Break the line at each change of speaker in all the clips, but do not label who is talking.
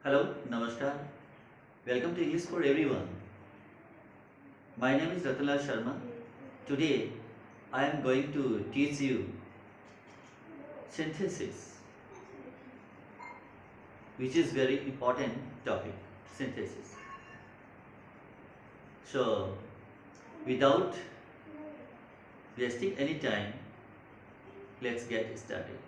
Hello, Namaskar. Welcome to English for Everyone. My name is Ratanlal Sharma. Today, I am going to teach you synthesis, which is very important topic. Synthesis. So, without wasting any time, let's get started.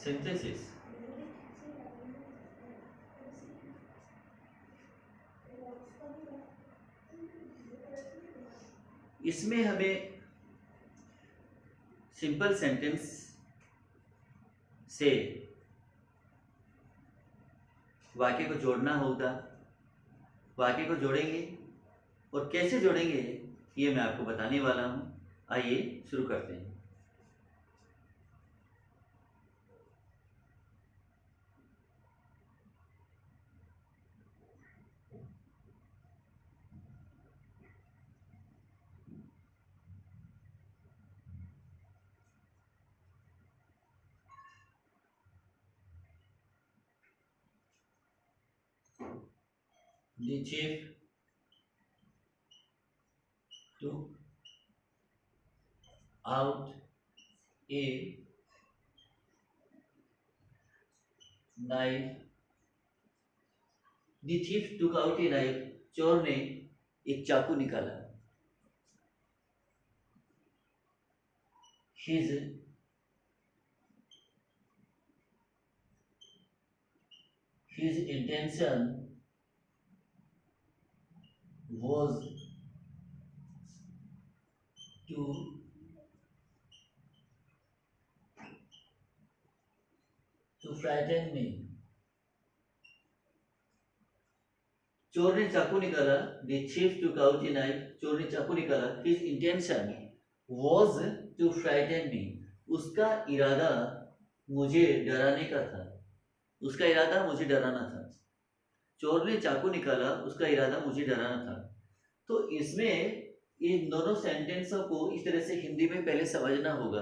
Synthesis. इसमें हमें simple sentence से वाक्य को जोड़ना होगा। वाक्य को जोड़ेंगे और कैसे जोड़ेंगे ये मैं आपको बताने वाला हूँ। आइए शुरू करते हैं। The chief took out a knife. The thief took out a knife. चोर ने एक चाकू निकाला। His intention was to frighten me. चोर ने चाकू निकाला। The thief took out a knife. चोर ने चाकू निकाला। His intention was to frighten me. उसका इरादा मुझे डराने का था। उसका इरादा मुझे डराना था। चोर ने चाकू निकाला, उसका इरादा मुझे डराना था। तो इसमें इन दोनों सेंटेंसों को इस तरह से हिंदी में पहले समझना होगा।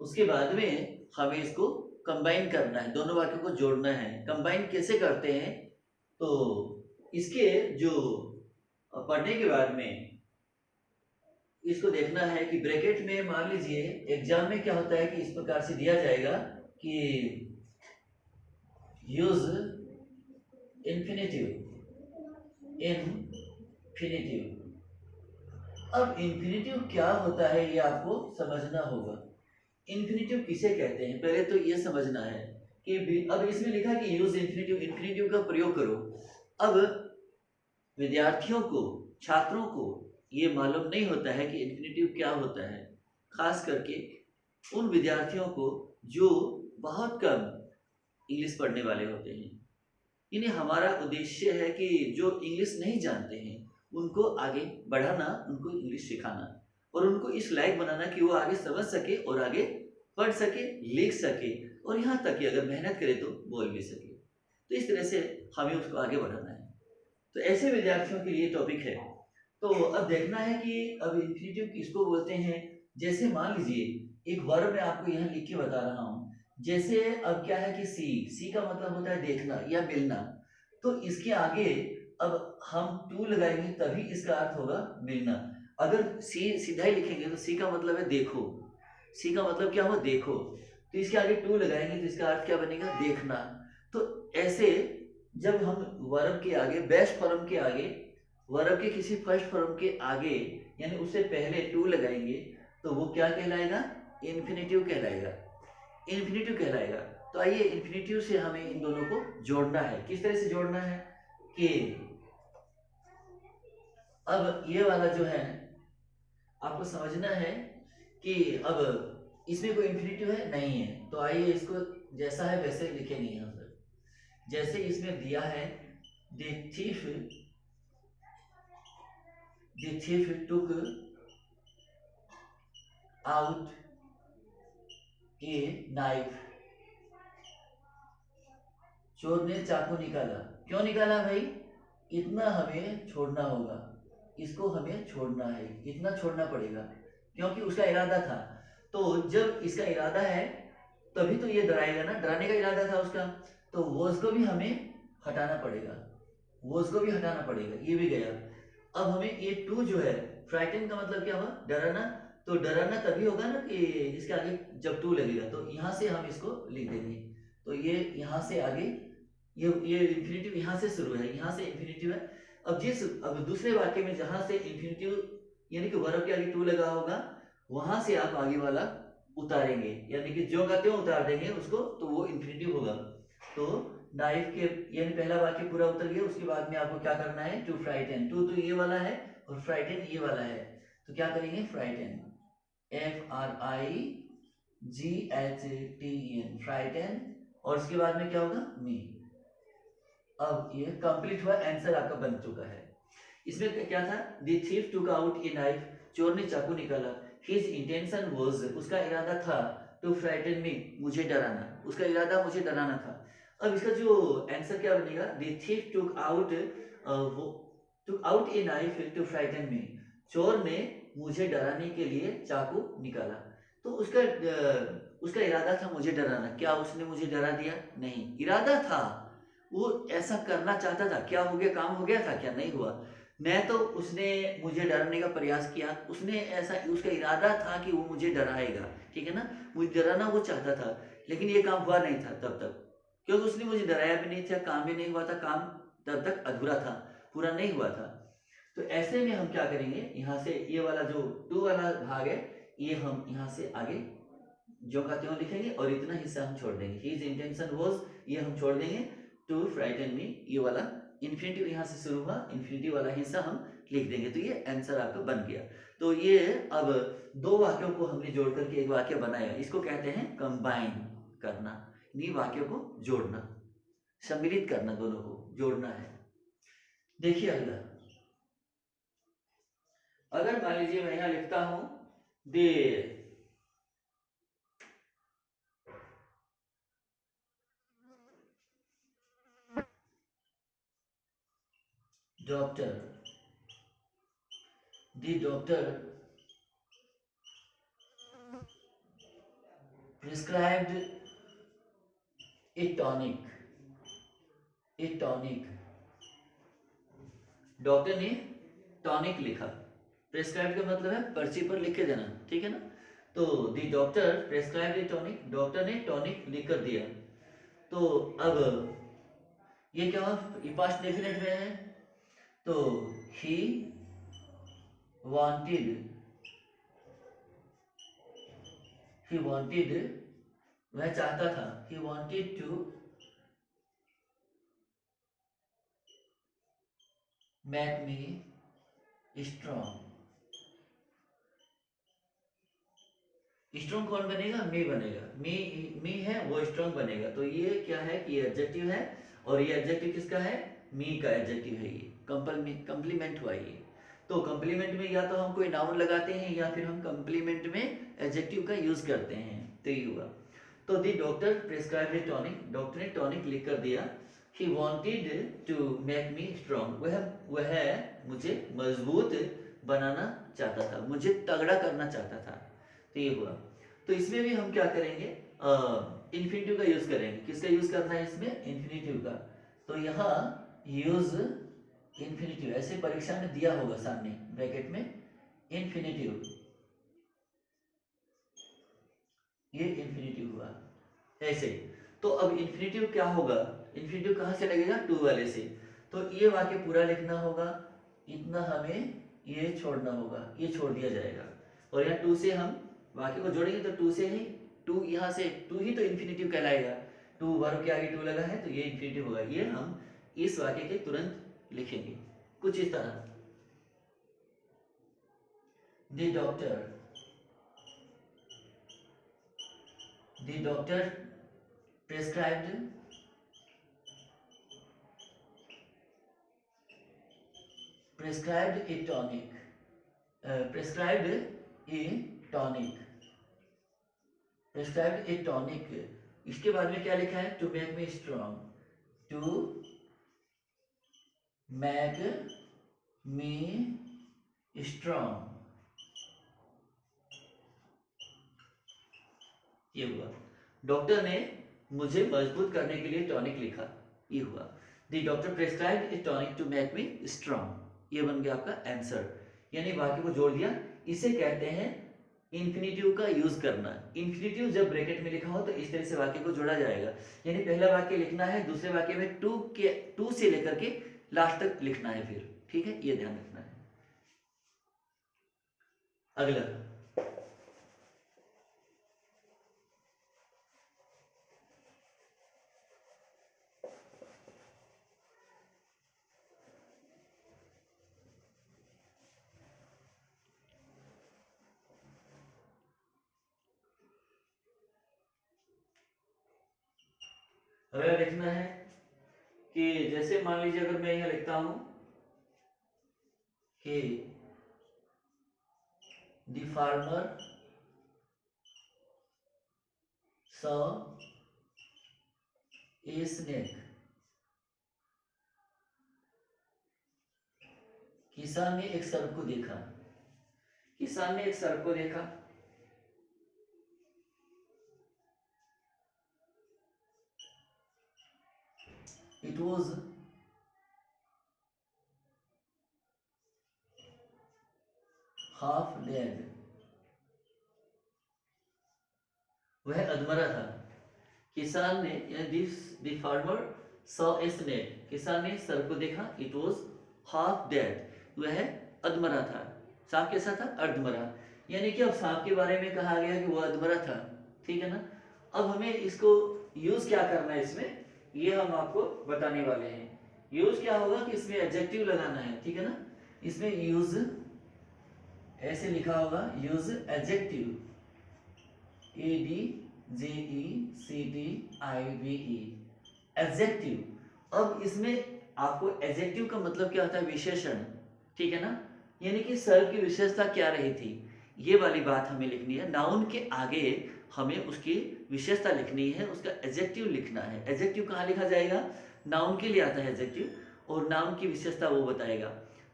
उसके बाद में हमें इसको कंबाइन करना है, दोनों वाक्यों को जोड़ना है। कंबाइन कैसे करते हैं? तो इसके जो पढ़ने के बाद में इसको देखना है कि ब्रैकेट में मान लीजिए एग्जाम में क्या होता है कि इस प्रकार से दिया जाएगा कि यूज इन्फिनेटिव। अब इन्फिनेटिव क्या होता है ये आपको समझना होगा। इन्फिनेटिव किसे कहते हैं पहले तो ये समझना है कि अब इसमें लिखा कि यूज इन्फिनेटिव, इन्फिनेटिव का प्रयोग करो। अब विद्यार्थियों को, छात्रों को ये मालूम नहीं होता है कि इन्फिनेटिव क्या होता है, खास करके उन विद्यार्थियों को जो बहुत कम इंग्लिश पढ़ने वाले होते हैं। इन्हें हमारा उद्देश्य है कि जो इंग्लिश नहीं जानते हैं उनको आगे बढ़ाना, उनको इंग्लिश सिखाना और उनको इस लायक बनाना कि वो आगे समझ सके और आगे पढ़ सके, लिख सके और यहाँ तक कि अगर मेहनत करे तो बोल भी सके। तो इस तरह से हमें उसको आगे बढ़ाना है। तो ऐसे विद्यार्थियों के लिए टॉपिक है। तो अब देखना है कि अब इन्फिनेटिव किसको बोलते हैं। जैसे मान लीजिए एक वर्ब मैं आपको यहाँ लिख के बता रहा हूँ। जैसे अब क्या है कि सी का मतलब होता है देखना या मिलना। तो इसके आगे अब हम टू लगाएंगे तभी इसका अर्थ होगा मिलना। अगर सी सीधा ही लिखेंगे तो सी का मतलब है देखो। सी का मतलब क्या हुआ? देखो। तो इसके आगे टू लगाएंगे तो इसका अर्थ क्या बनेगा? देखना। तो ऐसे जब हम वर्ब के आगे, बेस्ट फॉर्म के आगे, वर्ब के किसी फर्स्ट फॉर्म के आगे यानी उससे पहले टू लगाएंगे तो वो क्या कहलाएगा? इन्फिनेटिव कहलाएगा। इन्फिनेटिव कहलाएगा। तो आइए इन्फिनेटिव से हमें इन दोनों को जोड़ना है। किस तरह से जोड़ना है कि अब ये वाला जो है आपको समझना है कि अब इसमें कोई इन्फिनेटिव है नहीं है। तो आइए इसको जैसा है वैसे लिखेंगे यहाँ पर। जैसे इसमें दिया है the thief took out a knife। चोर ने चाकू निकाला। क्यों निकाला भाई? इतना हमें छोड़ना होगा, इसको हमें छोड़ना है, इतना छोड़ना पड़ेगा, क्योंकि उसका इरादा था। तो जब इसका इरादा है तभी तो ये डराएगा ना, डराने का इरादा था उसका, तो वो उसको भी हमें हटाना पड़ेगा, वो उसको भी हटाना पड़ेगा, ये भी गया। अब हमें ये टू जो है, फ्राइटन का मतलब क्या हुआ? डराना। तो डराना तभी होगा ना कि इसके आगे जब टू लगेगा, तो यहाँ से हम इसको लिख देंगे। तो ये यहाँ से आगे, ये इन्फिनेटिव यहाँ से शुरू है, यहाँ से इन्फिनेटिव है। अब दूसरे वाक्य में जहाँ से इन्फिनेटिव यानी कि वर्ब के आगे टू लगा होगा, वहां से आप आगे वाला उतारेंगे, यानी कि जो का त्यों उतार देंगे उसको, तो वो इन्फिनेटिव होगा। तो नाइफ के यानी पहला वाक्य पूरा उतर गया, उसके बाद में आपको क्या करना है? टू फ्राइटन, टू तो ये वाला है और फ्राइटन ये वाला है, तो क्या करेंगे? फ्राइटन, FRIGHTEN, फ्राइटन, और उसके बाद में क्या होगा? मी। अब ये कंप्लीट हुआ, आंसर आपका बन चुका है। इसमें क्या था? The thief took out a knife, चोर ने चाकू निकाला। हिज इंटेंशन वाज, उसका इरादा था, टू फ्राइटन मी, मुझे डराना, उसका इरादा मुझे डराना था। अब इसका जो आंसर क्या बनेगा? The thief took out a knife to frighten me, चोर ने मुझे डराने के लिए चाकू निकाला। तो उसका इरादा था मुझे डराना, क्या उसने मुझे डरा दिया? नहीं, इरादा था, वो ऐसा करना चाहता था। क्या हो गया? काम हो गया था क्या? नहीं हुआ। मैं तो उसने मुझे डराने का प्रयास किया, उसने ऐसा, उसका इरादा था कि वो मुझे डराएगा, ठीक है ना, मुझे डराना वो चाहता था, लेकिन ये काम हुआ नहीं था तब तक, क्योंकि उसने मुझे डराया भी नहीं था, काम भी नहीं हुआ था, काम तब तक अधूरा था, पूरा नहीं हुआ था। तो ऐसे में हम क्या करेंगे? यहाँ से ये वाला जो टू वाला भाग है, ये हम यहाँ से आगे जो का त्यों लिखेंगे और इतना हिस्सा हम छोड़ देंगे। हिज इंटेंशन वाज, ये हम छोड़ देंगे। टू फ्राइटन मी, ये वाला इन्फिनिटिव यहाँ से शुरू हुआ, इन्फिनिटिव वाला हिस्सा हम लिख देंगे, तो ये आंसर आपका बन गया। तो ये अब दो वाक्यों को हमने जोड़ करके एक वाक्य बनाया, इसको कहते हैं कंबाइन करना, इन वाक्यों को जोड़ना, सम्मिलित करना, दोनों को जोड़ना है। देखिए अगला, अगर मान लीजिए मैं यहाँ लिखता हूं दे doctor, the doctor prescribed a tonic, a tonic, doctor ने टॉनिक लिखा। प्रेस्क्राइब का मतलब है पर्ची पर लिख के देना, ठीक है ना। तो the doctor prescribe A tonic, doctor ने टॉनिक लिख कर दिया। तो अब ये क्या हुआ? ये पास्ट डेफिनेट में है, तो ही वांटेड, ही वांटेड, वह चाहता था, he wanted to make me strong. Strong कौन बनेगा? मी बनेगा, मी है वो स्ट्रॉन्ग बनेगा। तो ये क्या है कि ये एडजेक्टिव है, और ये एडजेक्टिव किसका है? मी का एडजेक्टिव है, ये कंप्लीमेंट हुआ ये। तो कंप्लीमेंट में या तो हम कोई नाउन लगाते हैं या फिर हम कंप्लीमेंट में एडजेक्टिव का यूज करते हैं, तो ये हुआ। तो the doctor prescribe a tonic, doctor ने टॉनिक लिख कर दिया। He wanted to make me strong, वह मुझे मजबूत बनाना चाहता था, मुझे तगड़ा करना चाहता था, तो ये हुआ। तो इसमें भी हम क्या करेंगे? इन्फिनेटिव का यूज करेंगे। किसका यूज करना है इसमें? इन्फिनेटिव का। तो यहाँ यूज इन्फिनेटिव, ऐसे परीक्षा में दिया होगा सामने ब्रैकेट में इन्फिनेटिव, ये इन्फिनेटिव हुआ ऐसे। तो अब इन्फिनेटिव क्या होगा? इन्फिनेटिव कहाँ से लगेगा? टू वाले से। तो ये वाक्य पूरा लिखना होगा, इतना हमें ये छोड़ना होगा, ये छोड़ दिया जाएगा, और यहाँ टू से हम वाक्य को जोड़ेंगे, तो टू से ही, टू यहाँ से, टू ही तो इन्फिनेटिव कहलाएगा, टू वर्ब के आगे टू लगा है तो ये इन्फिनेटिव होगा। ये हम इस वाक्य के तुरंत लिखेंगे कुछ इस तरह, the doctor, the doctor prescribed, prescribed a tonic, prescribed a tonic, prescribed a tonic। इसके बाद में क्या लिखा है? To make me strong, to make me strong, ये हुआ। डॉक्टर ने मुझे मजबूत करने के लिए टॉनिक लिखा, ये हुआ। The doctor prescribed a tonic to make me strong, ये बन गया आपका आंसर। यानी वाक्य को जोड़ दिया। इसे कहते हैं इन्फिनेटिव का यूज करना। इन्फिनेटिव जब ब्रैकेट में लिखा हो तो इस तरह से वाक्य को जोड़ा जाएगा। यानी पहला वाक्य लिखना है, दूसरे वाक्य में टू से लेकर के लास्ट तक लिखना है फिर, ठीक है, ये ध्यान रखना है। अगला, अगला लिखना है कि जैसे मान लीजिए अगर मैं यहां लिखता हूं कि the farmer saw a snake, किसान ने एक सर्प को देखा, किसान ने एक सर्प को देखा। इट वॉज हाफ डेड, वह अधमरा था। किसान ने the farmer saw a snake, किसान ने सर्प को देखा। इट वॉज हाफ डेड, वह अधमरा था। सांप कैसा था? अर्धमरा। यानी कि अब सांप के बारे में कहा गया कि वह अधमरा था, ठीक है ना। अब हमें इसको यूज क्या करना है इसमें, ये हम आपको बताने वाले हैं। यूज क्या होगा कि इसमें एडजेक्टिव लगाना है, ठीक है ना। इसमें यूज ऐसे लिखा होगा, यूज एडजेक्टिव, ADJECTIVE, एडजेक्टिव। अब इसमें आपको एडजेक्टिव का मतलब क्या होता है? विशेषण, ठीक है ना। यानी कि सर्व की विशेषता क्या रही थी, ये वाली बात हमें लिखनी है। नाउन के आगे हमें उसकी विशेषता लिखनी है, उसका एडजेक्टिव लिखना है। एडजेक्टिव कहाँ लिखा जाएगा? नाउन के लिए आता है एडजेक्टिव, और नाउन की विशेषता वो बताएगा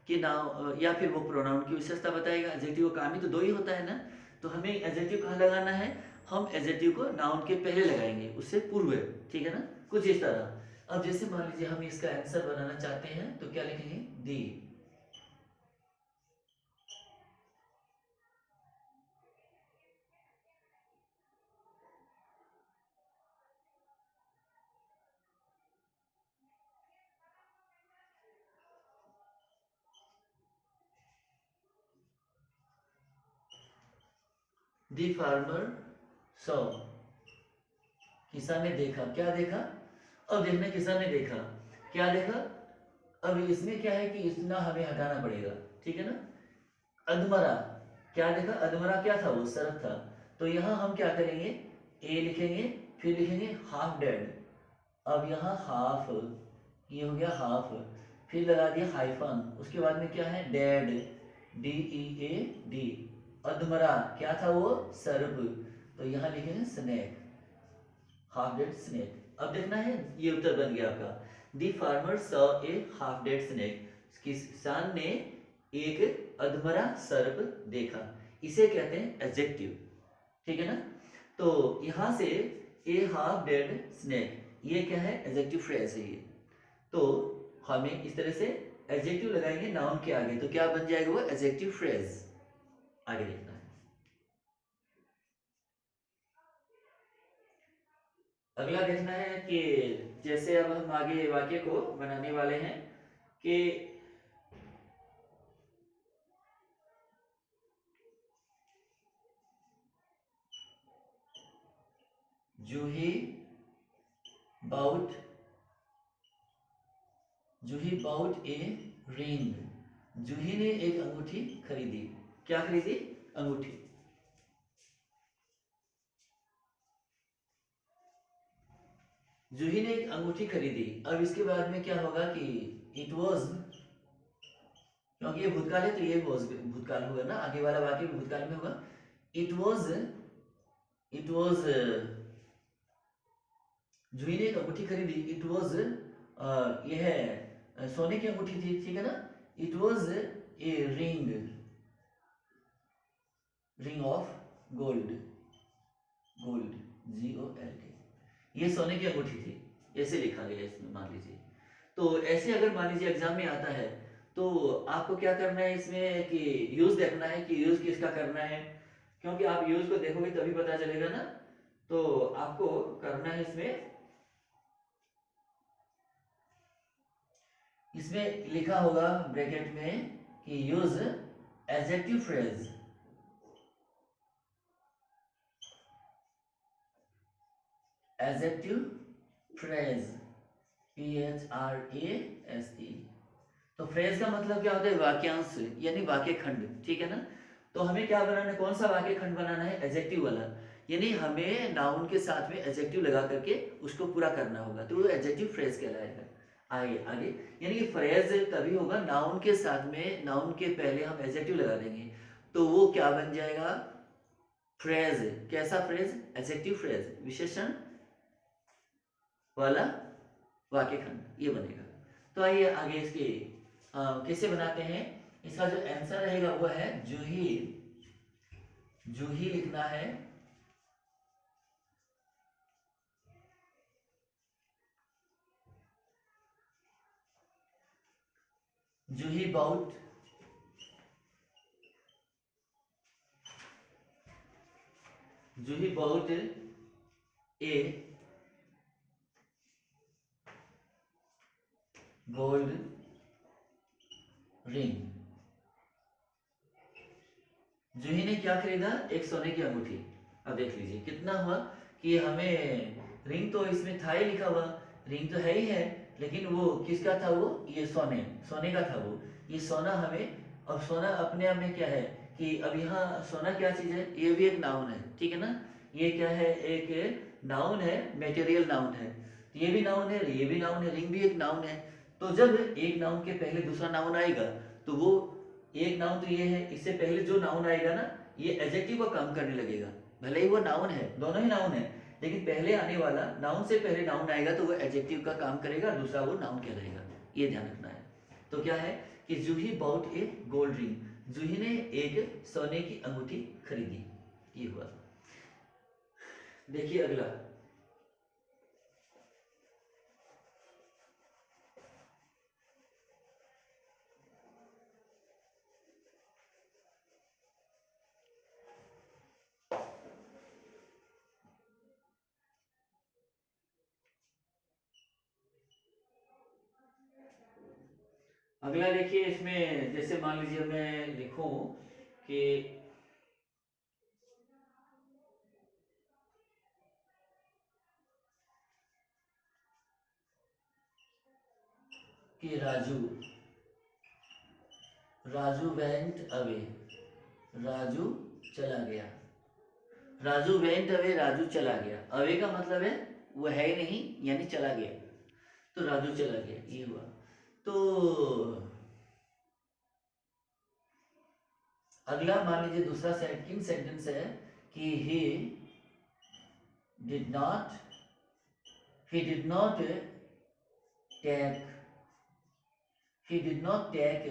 कि नाउन, या फिर वो प्रोनाउन की विशेषता बताएगा। एडजेक्टिव का काम ही तो दो ही होता है ना। तो हमें एडजेक्टिव कहाँ लगाना है? हम एडजेक्टिव को नाउन के पहले लगाएंगे, उससे पूर्व, ठीक है ना, कुछ इस तरह। अब जैसे मान लीजिए हम इसका आंसर बनाना चाहते हैं तो क्या लिखेंगे? दी, दी फार्मर सॉ, किसान ने देखा। क्या देखा? अब देखना, किसान ने देखा, क्या देखा? अब इसमें क्या है कि इतना हमें हटाना पड़ेगा, ठीक है ना। अधमरा, क्या देखा? अधमरा क्या था? वो सर्प था। तो यहाँ हम क्या करेंगे? ए लिखेंगे, फिर लिखेंगे हाफ डेड। अब यहाँ हाफ, ये हो गया हाफ, फिर लगा दिया हाइफन, उसके बाद में क्या है? Dead, DEAD। अधमरा क्या था? वो सर्प। तो यहाँ लिखेंगे स्नेक, हाफ डेड स्नेक। अब देखना है, ये उत्तर बन गया आपका। The farmer saw a half dead snake, किसान ने एक अधमरा सर्प देखा। इसे कहते हैं एडजेक्टिव, ठीक है ना। तो यहां से ए हाफ डेड स्नेक, ये क्या है? एडजेक्टिव फ्रेज है ये। तो हमें इस तरह से एडजेक्टिव लगाएंगे नाउन के आगे, तो क्या बन जाएगा? वो एडजेक्टिव फ्रेज। आगे देखना है। अगला देखना है कि जैसे अब हम आगे वाक्य को बनाने वाले हैं कि Juhi bought, Juhi bought a ring, Juhi ने एक अंगूठी खरीदी। क्या खरीदी? अंगूठी। जूही ने एक अंगूठी खरीदी। अब इसके बाद में क्या होगा कि इट वॉज, क्योंकि ये भूतकाल है तो ये वॉज भूतकाल होगा ना, आगे वाला वाक्य भी भूतकाल में होगा। इट वॉज, इट वॉज, जूही ने एक अंगूठी खरीदी। इट वॉज ये है सोने की अंगूठी थी, ठीक है ना। It was a ring of gold, gold GOLD, ये सोने की अंगूठी थी, ऐसे लिखा गया इसमें मान लीजिए। तो ऐसे अगर मान लीजिए एग्जाम में आता है तो आपको क्या करना है इसमें कि यूज देखना है कि यूज किसका करना है, क्योंकि आप यूज को देखोगे तभी पता चलेगा ना। तो आपको करना है इसमें, इसमें लिखा होगा ब्रैकेट में कि use adjective phrase, adjective phrase PHRASE। तो फ्रेज का मतलब क्या होता है, वाक्यांश यानी वाक्य खंड, ठीक है ना। तो हमें क्या बनाना है, कौन सा वाक्य खंड बनाना है, एडजेक्टिव वाला, यानी हमें नाउन के साथ में एडजेक्टिव लगा करके उसको पूरा करना होगा, तो वो एडजेक्टिव फ्रेज कहलाएगा। आगे आगे, यानी कि फ्रेज तभी होगा नाउन के साथ में, नाउन के पहले हम एडजेक्टिव लगा देंगे तो वो क्या बन जाएगा, फ्रेज। कैसा फ्रेज, एडजेक्टिव फ्रेज, विशेषण वाला वाक्य खंड, ये बनेगा। तो आइए आगे इसके कैसे बनाते हैं। इसका जो आंसर रहेगा वो है जूही, जूही लिखना है, जूही बाउट ए गोल्ड रिंग। जूही ने क्या खरीदा, एक सोने की अंगूठी। अब देख लीजिए कितना हुआ कि हमें रिंग तो इसमें था ही लिखा हुआ, रिंग तो है ही है, लेकिन वो किसका था, वो ये सोने, सोने का था वो, ये सोना हमें। अब सोना अपने आप में क्या है कि अब यहाँ सोना क्या चीज है, ये भी एक नाउन है, ठीक है ना। ये क्या है, एक नाउन है, मेटेरियल नाउन है, ये भी नाउन है, ये भी नाउन है, रिंग भी एक नाउन है। तो जब एक नाउन के पहले दूसरा नाउन आएगा तो वो, एक नाउन तो ये है, इससे पहले जो नाउन आएगा ना ये एडजेक्टिव का काम करने लगेगा, भले ही वो नाउन है, दोनों ही नाउन है, लेकिन पहले आने वाला नाउन से पहले नाउन आएगा तो वो एडजेक्टिव का काम करेगा, दूसरा वो नाउन कहलाएगा, ये ध्यान रखना है। तो क्या है कि जूही बॉट ए गोल्ड रिंग, जूही ने एक सोने की अंगूठी खरीदी, ये हुआ। देखिए अगला, अगला देखिए इसमें जैसे मान लीजिए मैं लिखूं कि राजू, राजू वेंट अवे, राजू चला गया, राजू वेंट अवे, राजू चला गया, अवे का मतलब है वो है ही नहीं यानी चला गया, तो राजू चला गया, ये हुआ। तो अगला मान लीजिए दूसरा सेकंड सेंटेंस है कि did not he did not take he did not take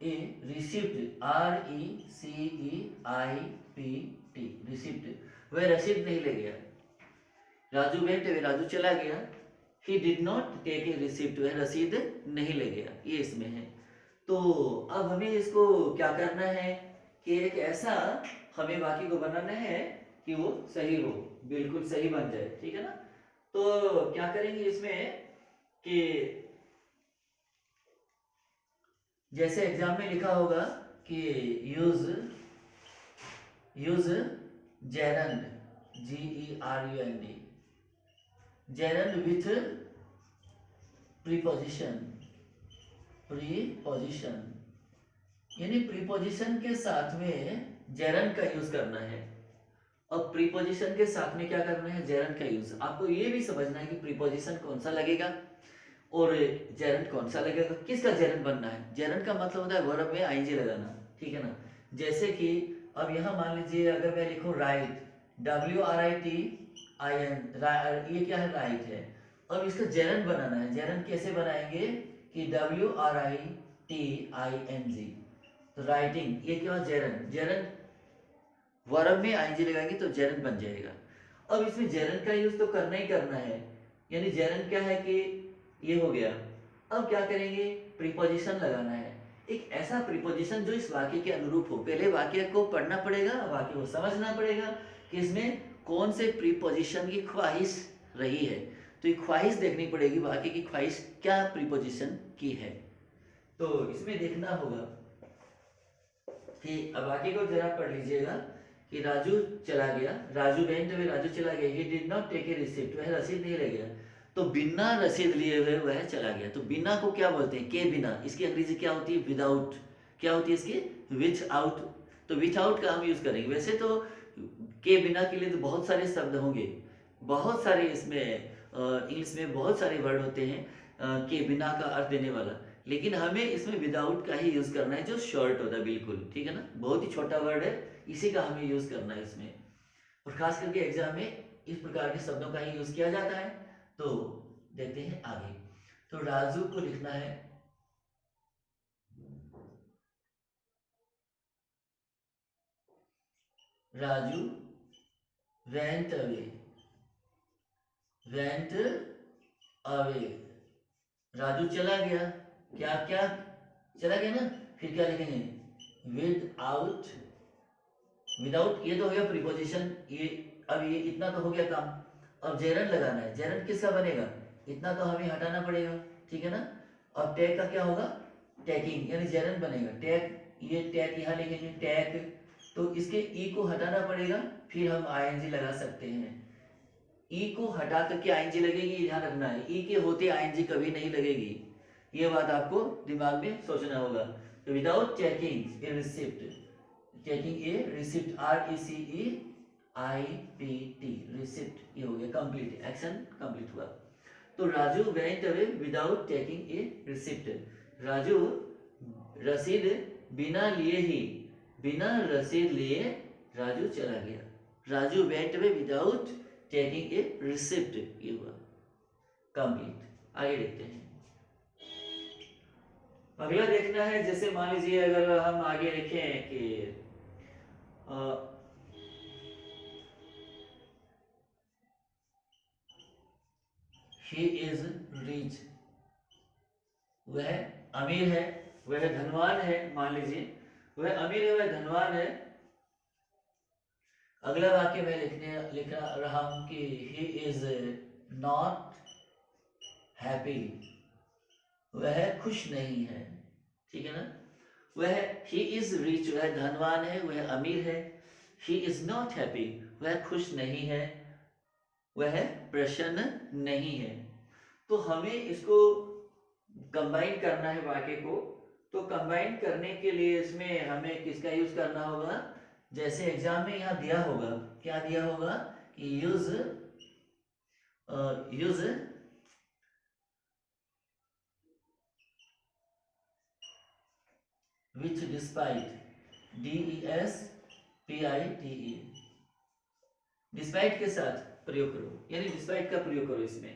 a receipt, RECEIPT, receipt, वह रसीद नहीं ले गया, राजू वेंट अवे, राजू चला गया, he did not take a receipt, वह रसीद नहीं ले गया, ये इसमें है। तो अब हमें इसको क्या करना है कि एक ऐसा हमें वाक्य को बनाना है कि वो सही हो, बिल्कुल सही बन जाए, ठीक है ना। तो क्या करेंगे इसमें कि जैसे एग्जाम में लिखा होगा कि use use gerund, GERUND, gerund with preposition, preposition यानी प्रीपोजिशन के साथ में जेरंड का यूज करना है। अब प्रीपोजिशन के साथ में क्या करना है, जेरंड का यूज। आपको ये भी समझना है कि प्रीपोजिशन कौन सा लगेगा और जेरंड कौन सा लगेगा, किसका जेरंड बनना है। जेरंड का मतलब होता है वर्ब में आईएनजी लगाना, ठीक है ना। जैसे कि अब यहाँ मान लीजिए अगर मैं लिखूं राइट, WRITIN, ये क्या है, राइट है, अब इसका जेरन बनाना है। जेरन कैसे बनाएंगे कि WRITING, तो राइटिंग, ये क्या जेरन, जेरन वर्ब में आईएनजी लगाएंगे तो जेरन बन जाएगा। अब इसमें जेरन का यूज तो करना ही करना है, यानी जेरन क्या है कि ये हो गया। अब क्या करेंगे, प्रीपोजिशन लगाना है, एक ऐसा प्रीपोजिशन जो इस वाक्य के अनुरूप हो। पहले वाक्य को पढ़ना पड़ेगा, वाक्य को समझना पड़ेगा कि इसमें कौन से प्रीपोजिशन की ख्वाहिश रही है। तो ये ख्वाहिश देखनी पड़ेगी, वाक्य की ख्वाहिश क्या प्रीपोजिशन की है। तो इसमें देखना होगा कि अब वाक्य को जरा पढ़ लीजिएगा कि राजू चला गया, राजू वेंट अवे, राजू चला गया, he did not take a receipt, वह रसीद नहीं ले गया। तो बिना रसीद लिए हुए वह चला गया। तो बिना को क्या बोलते हैं, के बिना। इसकी अंग्रेजी क्या होती है, विदाउट। क्या होती है इसकी, विथ आउट। तो विथ आउट का हम यूज करेंगे। वैसे तो के बिना के लिए तो बहुत सारे शब्द होंगे, बहुत सारे इसमें इंग्लिश में बहुत सारे वर्ड होते हैं के बिना का अर्थ देने वाला, लेकिन हमें इसमें विदाउट का ही यूज करना है, जो शॉर्ट होता है बिल्कुल, ठीक है ना, बहुत ही छोटा वर्ड है, इसी का हमें यूज करना है इसमें। और खास करके एग्जाम में इस प्रकार के शब्दों का ही यूज किया जाता है। तो देखते हैं आगे। तो राजू को लिखना है, Raju went away, went away, Raju चला गया, क्या क्या चला गया ना। फिर क्या लिखेंगे, विद आउट, विदाउट, ये तो हो गया प्रीपोजिशन। ये अब ये इतना तो हो गया काम। अब जेरन लगाना है। जेरन किसका बनेगा, इतना तो हमें हटाना पड़ेगा, ठीक है ना। अब टैग का क्या होगा, टैगिंग, यानी जेरन बनेगा। टैग, ये टैग यहाँ लिखेंगे टैग, तो इसके ई को हटाना पड़ेगा, फिर हम आईएनजी लगा सकते हैं। ई को हटा करके आईएनजी लगेगी, ध्यान रखना है, ई के होते आईएनजी कभी नहीं लगेगी, ये बात आपको दिमाग में सोचना होगा। तो without checking a receipt, checking a receipt, RECEIPT, receipt, ये हो गया कंप्लीट, एक्शन कंप्लीट हुआ। तो Raju went away without taking a receipt, Raju रसीद बिना लिए ही, बिना रसीद लिए राजू चला गया। Raju went away without taking a receipt, ये हुआ कंप्लीट। आगे देखते हैं, अगला देखना है। जैसे मान लीजिए अगर हम आगे लिखें कि he is rich, वह अमीर है, वह धनवान है, मान लीजिए वह अमीर है, वह धनवान है। अगला वाक्य मैं लिख रहा हूं कि he is not happy, वह खुश नहीं है, ठीक है ना। वह he is rich, वह धनवान है, वह अमीर है। he is not happy, वह खुश नहीं है, वह प्रसन्न नहीं है। तो हमें इसको कंबाइन करना है वाक्य को। तो कंबाइन करने के लिए इसमें हमें किसका यूज करना होगा, जैसे एग्जाम में यहाँ दिया होगा, क्या दिया होगा कि use use which despite, DESPITE, despite के साथ प्रयोग करो, यानी डिस्पाइट का प्रयोग करो। इसमें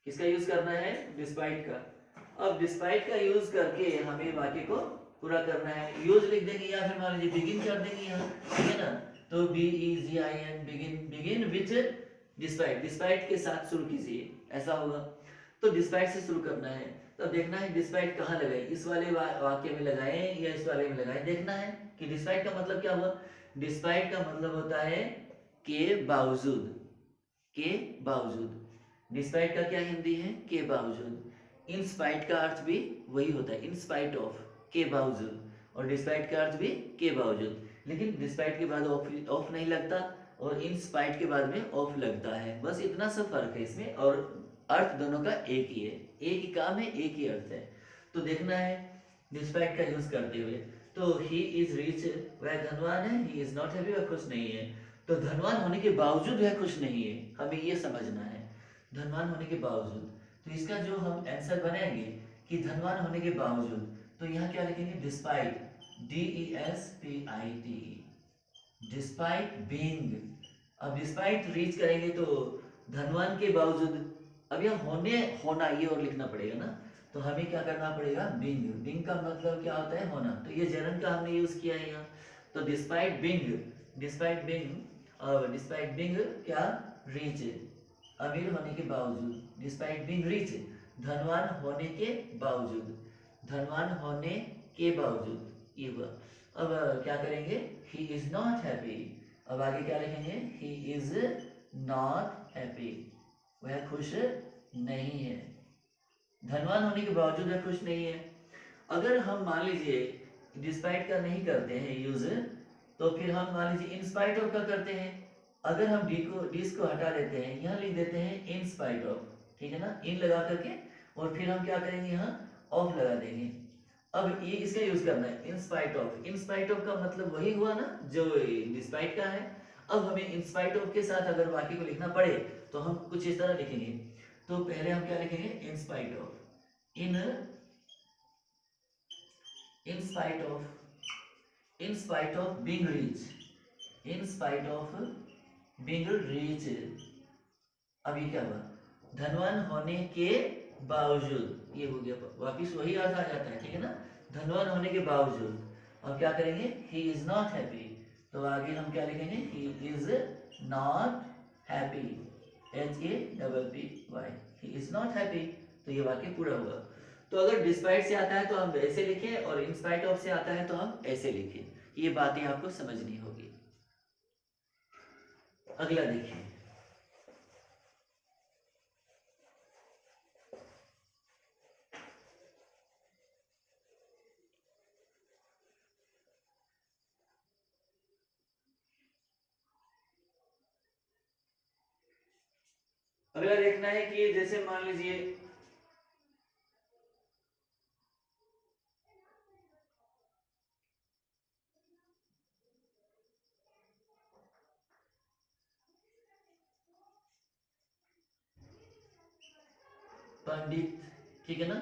किसका यूज करना है, डिस्पाइट का। अब डिस्पाइट का यूज करके हमें वाक्य को पूरा करना है। यूज लिख देंगे या फिर मान लीजिए बिगिन कर देंगे यहाँ, ठीक है ना। तो BEGIN, begin, begin with despite, despite के साथ शुरू कीजिए, ऐसा होगा। तो डिस्पाइट से शुरू करना है। तो देखना है डिस्पाइट कहाँ लगाए, इस वाले वाक्य में लगाए या इस वाले में लगाए, देखना है कि डिस्पाइट का मतलब क्या हुआ। डिस्पाइट का मतलब होता है के बावजूद, के बावजूद। डिस्पाइट का क्या हिंदी है, के बावजूद। इन स्पाइट का अर्थ भी वही होता है, इन स्पाइट ऑफ, के बावजूद। और डिस्पाइट का अर्थ भी के बावजूद, लेकिन डिस्पाइट के बाद ऑफ नहीं लगता और इन स्पाइट के बाद में ऑफ लगता है, बस इतना सा फर्क है इसमें। और अर्थ दोनों का एक ही है, एक ही काम है, एक ही अर्थ है। तो देखना है डिस्पाइट का यूज करते हुए। तो ही इज रिच, वह धनवान है, ही इज नॉट हैप्पी, वह खुश नहीं है। तो धनवान होने के बावजूद वह खुश नहीं है, हमें ये समझना है, धनवान होने के बावजूद। तो इसका जो हम आंसर बनाएंगे कि धनवान होने के बावजूद, तो यहाँ क्या लिखेंगे, डिस्पाइट, DESPITE, डिस्पाइट बीइंग। अब डिस्पाइट रीच करेंगे तो धनवान के बावजूद, अब यह होने होना ये और लिखना पड़ेगा ना, तो हमें क्या करना पड़ेगा, बिंग। बिंग का मतलब क्या होता है, होना। तो ये जेरन का हमने यूज किया है यहाँ। तो डिस्पाइट बिंग, डिस्पाइट बिंग और डिस्पाइट बिंग क्या, रिच, अमीर होने के बावजूद। डिस्पाइट बिंग रिच, धनवान होने के बावजूद, धनवान होने के बावजूद, ये हुआ। अब क्या करेंगे, ही इज नॉट हैप्पी। अब आगे क्या लिखेंगे, ही इज नॉट हैप्पी, वह खुश नहीं है। धनवान होने के बावजूद वह खुश नहीं है। अगर हम मान लीजिए डिस्पाइट का नहीं करते हैं यूज, तो फिर हम मान लीजिए इन स्पाइट ऑफ का करते हैं। अगर हम डिस को हटा देते हैं, यहाँ लिख देते हैं इन स्पाइट ऑफ, ठीक है ना, इन लगा करके, और फिर हम क्या करेंगे, यहाँ ऑफ लगा देंगे। अब ये इसका यूज करना है, in spite of. In spite of का मतलब वही हुआ ना जो डिस्पाइट का है। अब हमें इन स्पाइट ऑफ के साथ अगर वाक्य को लिखना पड़े तो हम कुछ इस तरह लिखेंगे। तो पहले हम क्या लिखेंगे, in spite of, in spite of, in spite of being rich, in spite of being rich. अभी क्या हुआ, धनवान होने के बावजूद, ये हो गया, वापिस वही अर्थ आ जाता है, ठीक है ना, धनवान होने के बावजूद। अब क्या करेंगे, ही इज नॉट हैप्पी, तो आगे हम क्या लिखेंगे, he is not happy, HAPPY, he is not happy. तो ये वाक्य पूरा हुआ। तो अगर डिस्पाइट से आता है तो हम ऐसे लिखें, और इन स्पाइट ऑफ से आता है तो हम ऐसे लिखें। ये बातें आपको समझनी होगी। अगला देखिए, अगला देखना है कि जैसे मान लीजिए पंडित, ठीक है ना,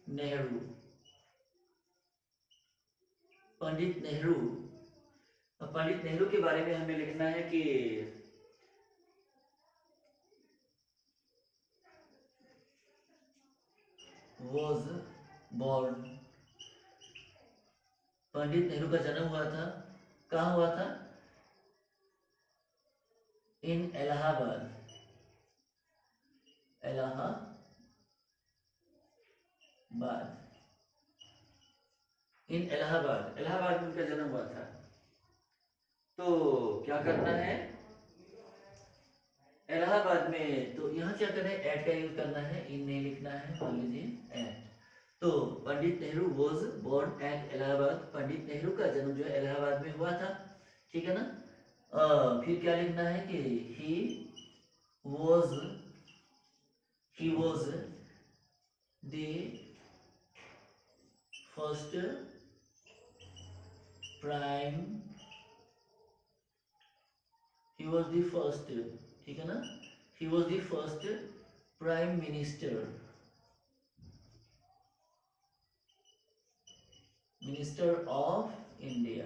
नेहरू, पंडित नेहरू। अब पंडित नेहरू के बारे में हमें लिखना है कि was born, पंडित नेहरू का जन्म हुआ था, कहाँ हुआ था, इन इलाहाबाद, इन इलाहाबाद, इलाहाबाद में उनका जन्म हुआ था। तो क्या करना है, इलाहाबाद में, तो यहाँ क्या करना है, एट का यूज करना है, इन नहीं लिखना है, मान लीजिए एट। तो Pandit Nehru was born at Allahabad, Pandit Nehru का जन्म जो है इलाहाबाद में हुआ था, ठीक है ना। फिर क्या लिखना है कि was he was the first prime, he was the first, ठीक है ना, he was the first prime minister, minister of India,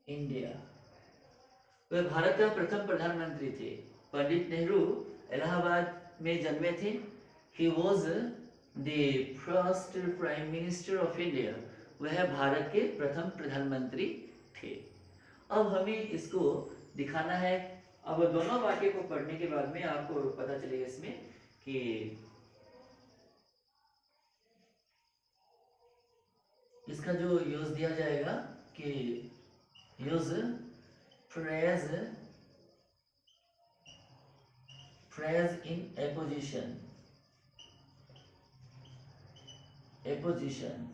India, वह भारत का प्रथम प्रधानमंत्री थे। पंडित नेहरू इलाहाबाद में जन्मे थे। He was the first prime minister of India, वह भारत के प्रथम प्रधानमंत्री थे। अब हमें इसको दिखाना है। अब दोनों वाक्य को पढ़ने के बाद में आपको पता चलेगा इसमें कि इसका जो यूज दिया जाएगा कि use phrase, phrase in apposition, apposition,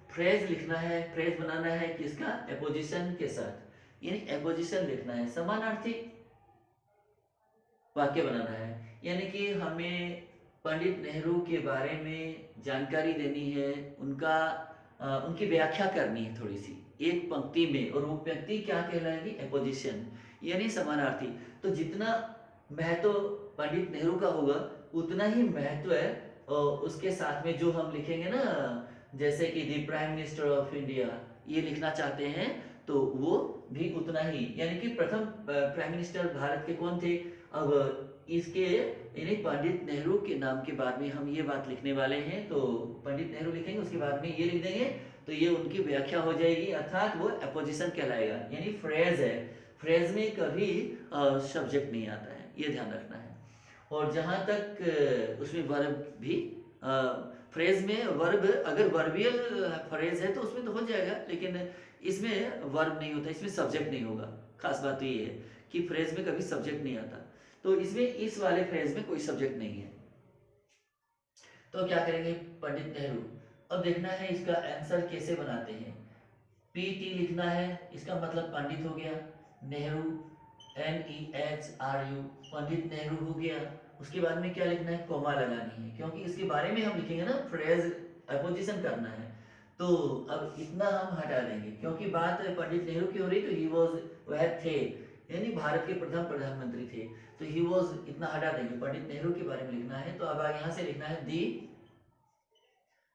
phrase लिखना है, फ्रेज बनाना है किसका, एपोजिशन के साथ, यानी एपोजिशन लिखना है, समानार्थी वाक्य बनाना है। यानी कि हमें पंडित नेहरू के बारे में जानकारी देनी है, उनकी व्याख्या करनी है थोड़ी सी एक पंक्ति में, और वो पंक्ति क्या कहलाएगी, एपोजिशन, यानी समानार्थी। तो जितना महत्व पंडित नेहरू का होगा उतना ही महत्व है उसके साथ में जो हम लिखेंगे ना, जैसे कि the prime minister of India, ये लिखना चाहते हैं तो वो भी उतना ही, यानी कि प्रथम प्राइम मिनिस्टर भारत के कौन थे। अब इसके यानी पंडित नेहरू के नाम के बाद में हम ये बात लिखने वाले हैं, तो पंडित नेहरू लिखेंगे, उसके बाद में ये लिख देंगे, तो ये उनकी व्याख्या हो जाएगी, अर्थात वो अपोजिशन कहलाएगा। यानी फ्रेज है, फ्रेज में कभी सब्जेक्ट नहीं आता है, ये ध्यान रखना है। और जहाँ तक उसमें वर्ब भी, फ्रेज में वर्ब, अगर वर्बियल फ्रेज है तो उसमें तो हो जाएगा, लेकिन इसमें वर्ब नहीं होता, इसमें सब्जेक्ट नहीं होगा। खास बात तो ये है कि फ्रेज में कभी सब्जेक्ट नहीं आता, तो इसमें इस वाले फ्रेज में कोई सब्जेक्ट नहीं है। तो क्या करेंगे, पंडित नेहरू। अब देखना है इसका आंसर कैसे बनाते हैं। पीटी लिखना है, इसका मतलब पंडित हो गया, नेहरू NEHRU, पंडित नेहरू हो गया। उसके बाद में क्या लिखना है, कोमा लगानी है, क्योंकि इसके बारे में हम लिखेंगे ना, फ्रेज अपोजिशन करना है। तो अब इतना हम हटा देंगे, क्योंकि बात पंडित नेहरू की हो रही, तो ही वॉज, वह थे, यानी भारत के प्रथम प्रधानमंत्री थे, तो ही वॉज इतना हटा देंगे, पंडित नेहरू के बारे में लिखना है। तो अब यहाँ से लिखना है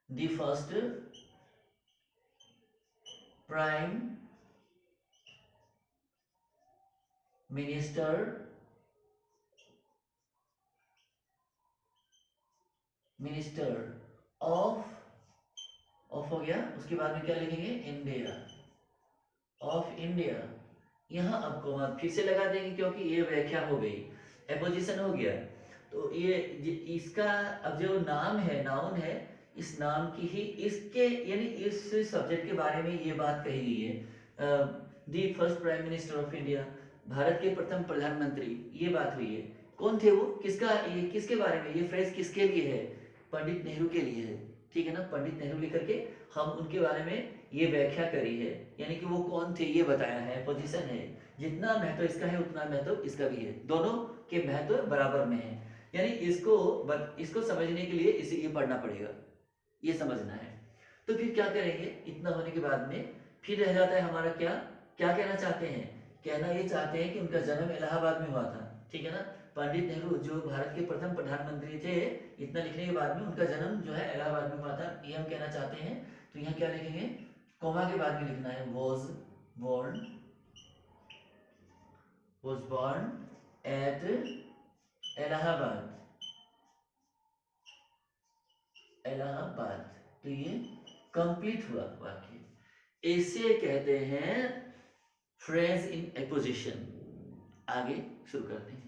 the first prime minister of हो गया। उसके बाद में क्या लिखेंगे, इंडिया, ऑफ इंडिया। यहाँ अब कोमा फिर से लगा देंगे, क्योंकि ये व्याख्या हो गई, एपोजिशन हो गया। तो ये इसका अब जो नाम है, नाउन है, इस नाम की ही इसके यानी इस सब्जेक्ट के बारे में ये बात कही गई है। The first prime minister of India, Bharat के प्रथम प्रधानमंत्री, ये बात हुई है। कौन थे वो, किसका, ये किसके बारे में, ये फ्रेज किसके लिए है, पंडित नेहरू के लिए है, ठीक है ना। पंडित नेहरू लेकर के हम उनके बारे में ये व्याख्या करी है, यानी कि वो कौन थे ये बताया है, पोजीशन है। जितना महत्व इसका है उतना महत्व इसका भी है, दोनों के महत्व बराबर में है। यानी इसको समझने के लिए इसे ये पढ़ना पड़ेगा, ये समझना है। तो फिर क्या करेंगे, इतना होने के बाद में फिर रह जाता है हमारा क्या, क्या कहना चाहते हैं, कहना ये चाहते हैं कि उनका जन्म इलाहाबाद में हुआ था, ठीक है ना। पंडित नेहरू जो भारत के प्रथम प्रधानमंत्री थे, इतना लिखने के बाद में उनका जन्म जो है इलाहाबाद में हुआ था, ये हम कहना चाहते हैं। तो यहाँ क्या लिखेंगे, कोमा के बाद में लिखना है was born at इलाहाबाद। तो ये कंप्लीट हुआ वाक्य, इसे कहते हैं फ्रेज इन एपोजिशन। आगे शुरू करते हैं।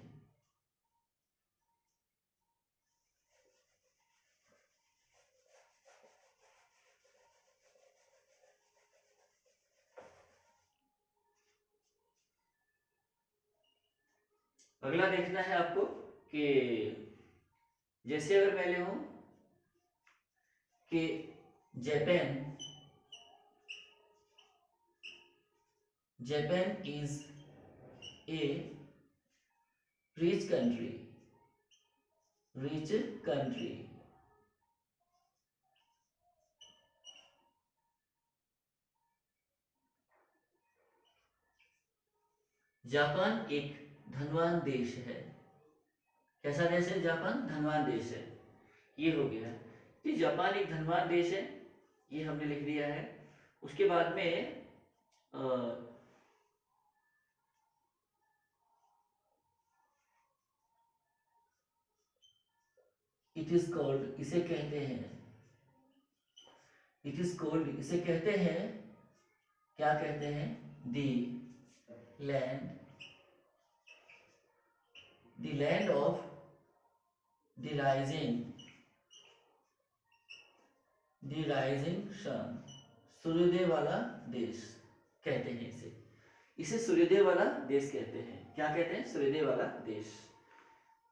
अगला देखना है आपको कि जैसे अगर मैं ले हूं कि Japan is a rich country, Japan एक धनवान देश है। कैसा देश है, जापान धनवान देश है, ये हो गया कि जापान एक धनवान देश है, ये हमने लिख दिया है। उसके बाद में इट इज कॉल्ड, इसे कहते हैं, इट इज कॉल्ड, इसे कहते हैं, क्या कहते हैं, the land of the rising sun, सूर्योदय वाला देश कहते हैं इसे, सूर्योदय वाला देश कहते हैं। क्या कहते हैं, सूर्योदय वाला देश।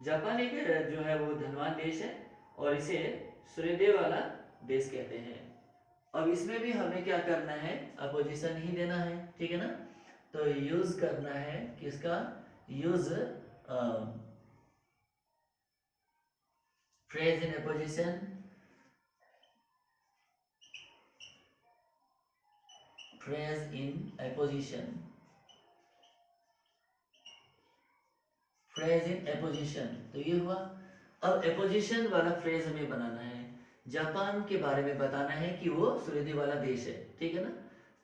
जापान एक जो है वो धनवान देश है, और इसे सूर्योदय वाला देश कहते हैं। अब इसमें भी हमें क्या करना है, अपोजिशन ही देना है, ठीक है ना। तो यूज करना है किसका, use phrase in opposition, phrase in opposition, phrase in opposition. तो ये हुआ। अब अपोजिशन वाला फ्रेज हमें बनाना है, जापान के बारे में बताना है कि वो सूर्योदय वाला देश है, ठीक है ना।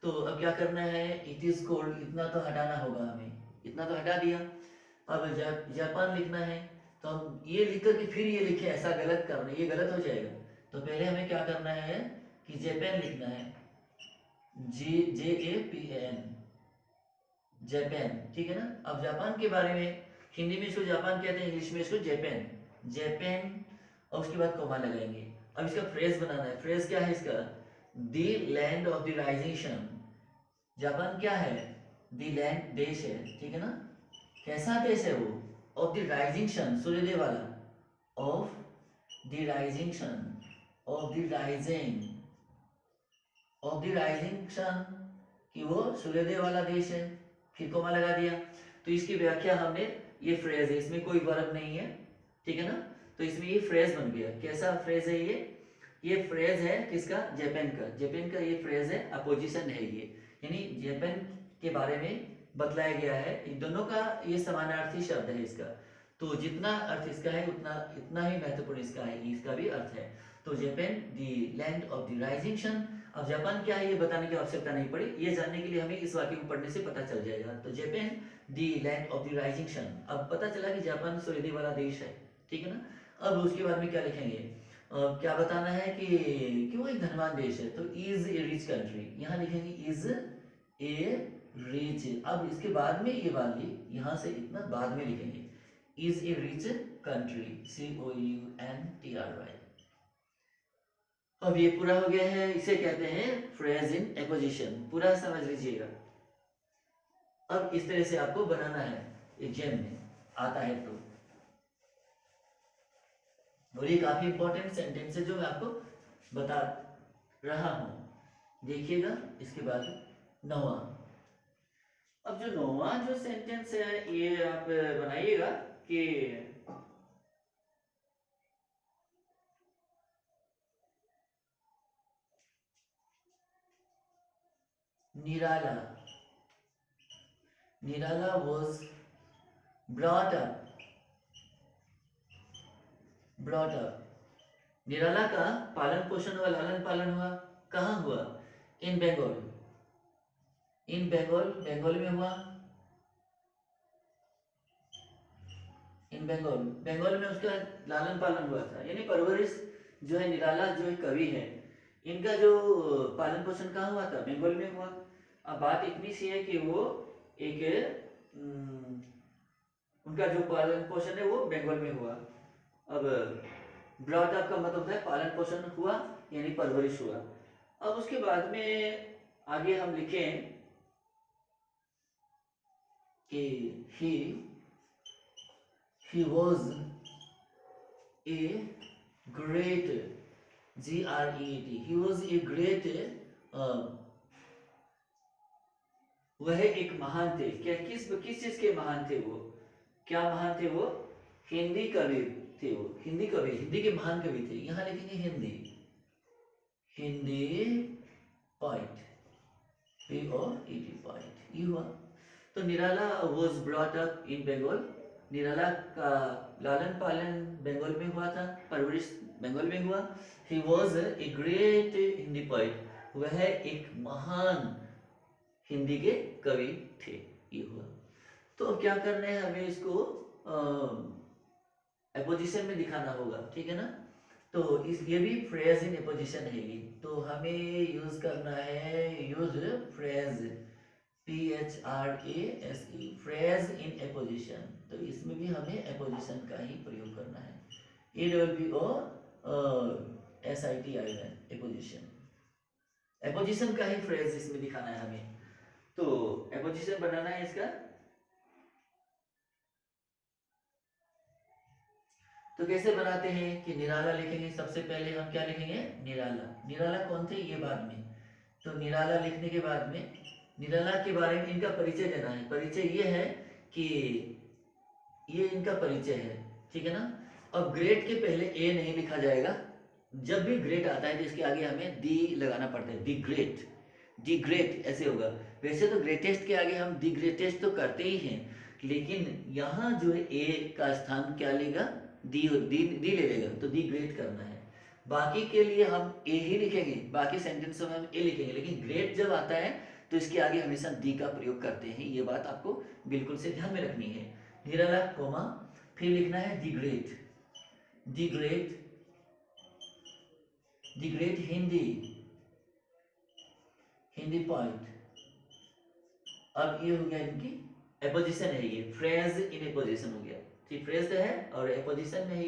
तो अब क्या करना है, इट इज कोल्ड, इतना तो हटाना होगा हमें, इतना तो हटा दिया। अब जापान लिखना है, तो हम ये लिख कर के फिर ये लिखे, ऐसा गलत करना, ये गलत हो जाएगा। तो पहले हमें क्या करना है कि जापान लिखना है, JAPAN, जापान, ठीक है ना। अब जापान के बारे में हिंदी में इसको जापान कहते हैं, इंग्लिश में इसको जापान, जापान, और उसके बाद कोमा लगाएंगे। अब इसका फ्रेज बनाना है। फ्रेज क्या है इसका, the land of the rising sun. Japan क्या है, द लैंड देश है, ठीक है ना। कैसा देश है वो, ऑफ द राइजिंग सन, सूर्योदय वाला, of the rising sun, of the rising, of the rising sun, कि वो सूर्योदय वाला देश है, फिर कोमा लगा दिया। तो इसकी व्याख्या हमने, ये फ्रेज है, इसमें कोई वर्ब नहीं है, ठीक है ना। तो इसमें ये फ्रेज बन गया। कैसा फ्रेज है ये फ्रेज है किसका, जापान का, जापान का ये फ्रेज है, अपोजिशन है ये, यानी जापान के बारे में बतलाया गया है। इन दोनों का ये समानार्थी शब्द है इसका, तो जितना अर्थ इसका है उतना इतना ही महत्वपूर्ण इसका है, इसका भी अर्थ है। तो Japan the land of the rising sun. अब जापान क्या है ये बताने की आवश्यकता नहीं पड़ी, ये जानने के लिए हमें इस वाक्य को पढ़ने से पता चल जाएगा। तो Japan the land of the rising sun, अब पता चला कि जापान सूर्योदय वाला देश है, ठीक है ना। अब उसके बाद में क्या लिखेंगे, क्या बताना है कि वो एक धनवान देश है, तो इज ए रिच कंट्री, यहाँ लिखेंगे इज ए रिच। अब इसके बाद में ये वाली यहाँ से इतना बाद में लिखेंगे, is a rich country, COUNTRY। अब ये पूरा हो गया है, इसे कहते हैं फ्रेज इन एपोजिशन, पूरा समझ लीजिएगा। अब इस तरह से आपको बनाना है, एग्जाम में आता है तो। और ये काफी इंपॉर्टेंट सेंटेंस है जो मैं आपको बता रहा हूं, देखिएगा। इसके बाद नौवां, अब जो नौवां जो सेंटेंस है ये आप बनाइएगा कि निराला, निराला was brought up, निराला का पालन पोषण हुआ, लालन पालन हुआ, कहाँ हुआ, इन बंगाल, इन बंगाल, बंगाल में हुआ, इन बंगाल, बंगाल में उसका लालन पालन हुआ था, यानी परवरिश जो है, निराला जो है कवि है, इनका जो पालन पोषण कहाँ हुआ था, बंगाल में हुआ। अब बात इतनी सी है कि वो एक उनका जो पालन पोषण है वो बंगाल में हुआ। अब ब्रॉट अप का मतलब होता है पालन पोषण हुआ, यानी परवरिश हुआ। अब उसके बाद में आगे हम लिखें कि he was a great, GREAT, he was a great, वह एक महान थे, क्या किस चीज के महान थे वो, क्या महान थे वो, हिंदी कवि थे वो, हिंदी कवि, हिंदी के महान कवि थे। यहाँ लिखेंगे Hindi, Hindi point, POET point, ये हुआ। तो निराला was brought up in Bengal, निराला का लालन पालन बंगाल में हुआ था, परवरिश बंगाल में हुआ। He was a great Hindi poet, वह एक महान हिंदी के कवि थे, ये हुआ। तो अब क्या करना है, हमें इसको एपोजिशन में दिखाना होगा, ठीक है ना। तो इस ये भी फ्रेज इन एपोजिशन है ये, तो हमें यूज करना है, use phrase, PHRASE, phrase in apposition. तो इसमें भी हमें एपोजिशन का ही प्रयोग करना है, APOSITION, एपोजिशन, एपोजिशन का ही फ्रेज इसमें दिखाना है हमें। तो एपोजिशन बनाना है इसका, तो कैसे बनाते हैं कि निराला लिखेंगे, सबसे पहले हम क्या लिखेंगे, निराला, निराला कौन थे ये बाद में। तो निराला लिखने के बाद में निराला के बारे में इनका परिचय देना है। परिचय ये है कि ये इनका परिचय है, ठीक है ना। अब ग्रेट के पहले ए नहीं लिखा जाएगा, जब भी ग्रेट आता है तो इसके आगे हमें दी लगाना पड़ता है, दी ग्रेट, दी ग्रेट ऐसे होगा। वैसे तो ग्रेटेस्ट के आगे हम दी ग्रेटेस्ट तो करते ही हैं, लेकिन यहाँ जो है ए का स्थान क्या लेगा, दी ले लेगा, तो दी ग्रेट करना है। बाकी के लिए हम ए ही लिखेंगे, बाकी सेंटेंसों में हम ए लिखेंगे, लेकिन ग्रेट जब आता है तो इसके आगे हमेशा दी का प्रयोग करते हैं, ये बात आपको बिल्कुल से ध्यान में रखनी है। निराला कोमा, फिर लिखना है the great, the great, the great Hindi, Hindi point. अब ये हो गया इनकी एपोजिशन है, ये फ्रेज इन एपोजिशन हो गया, ठीक, फ्रेज है और एपोजिशन में है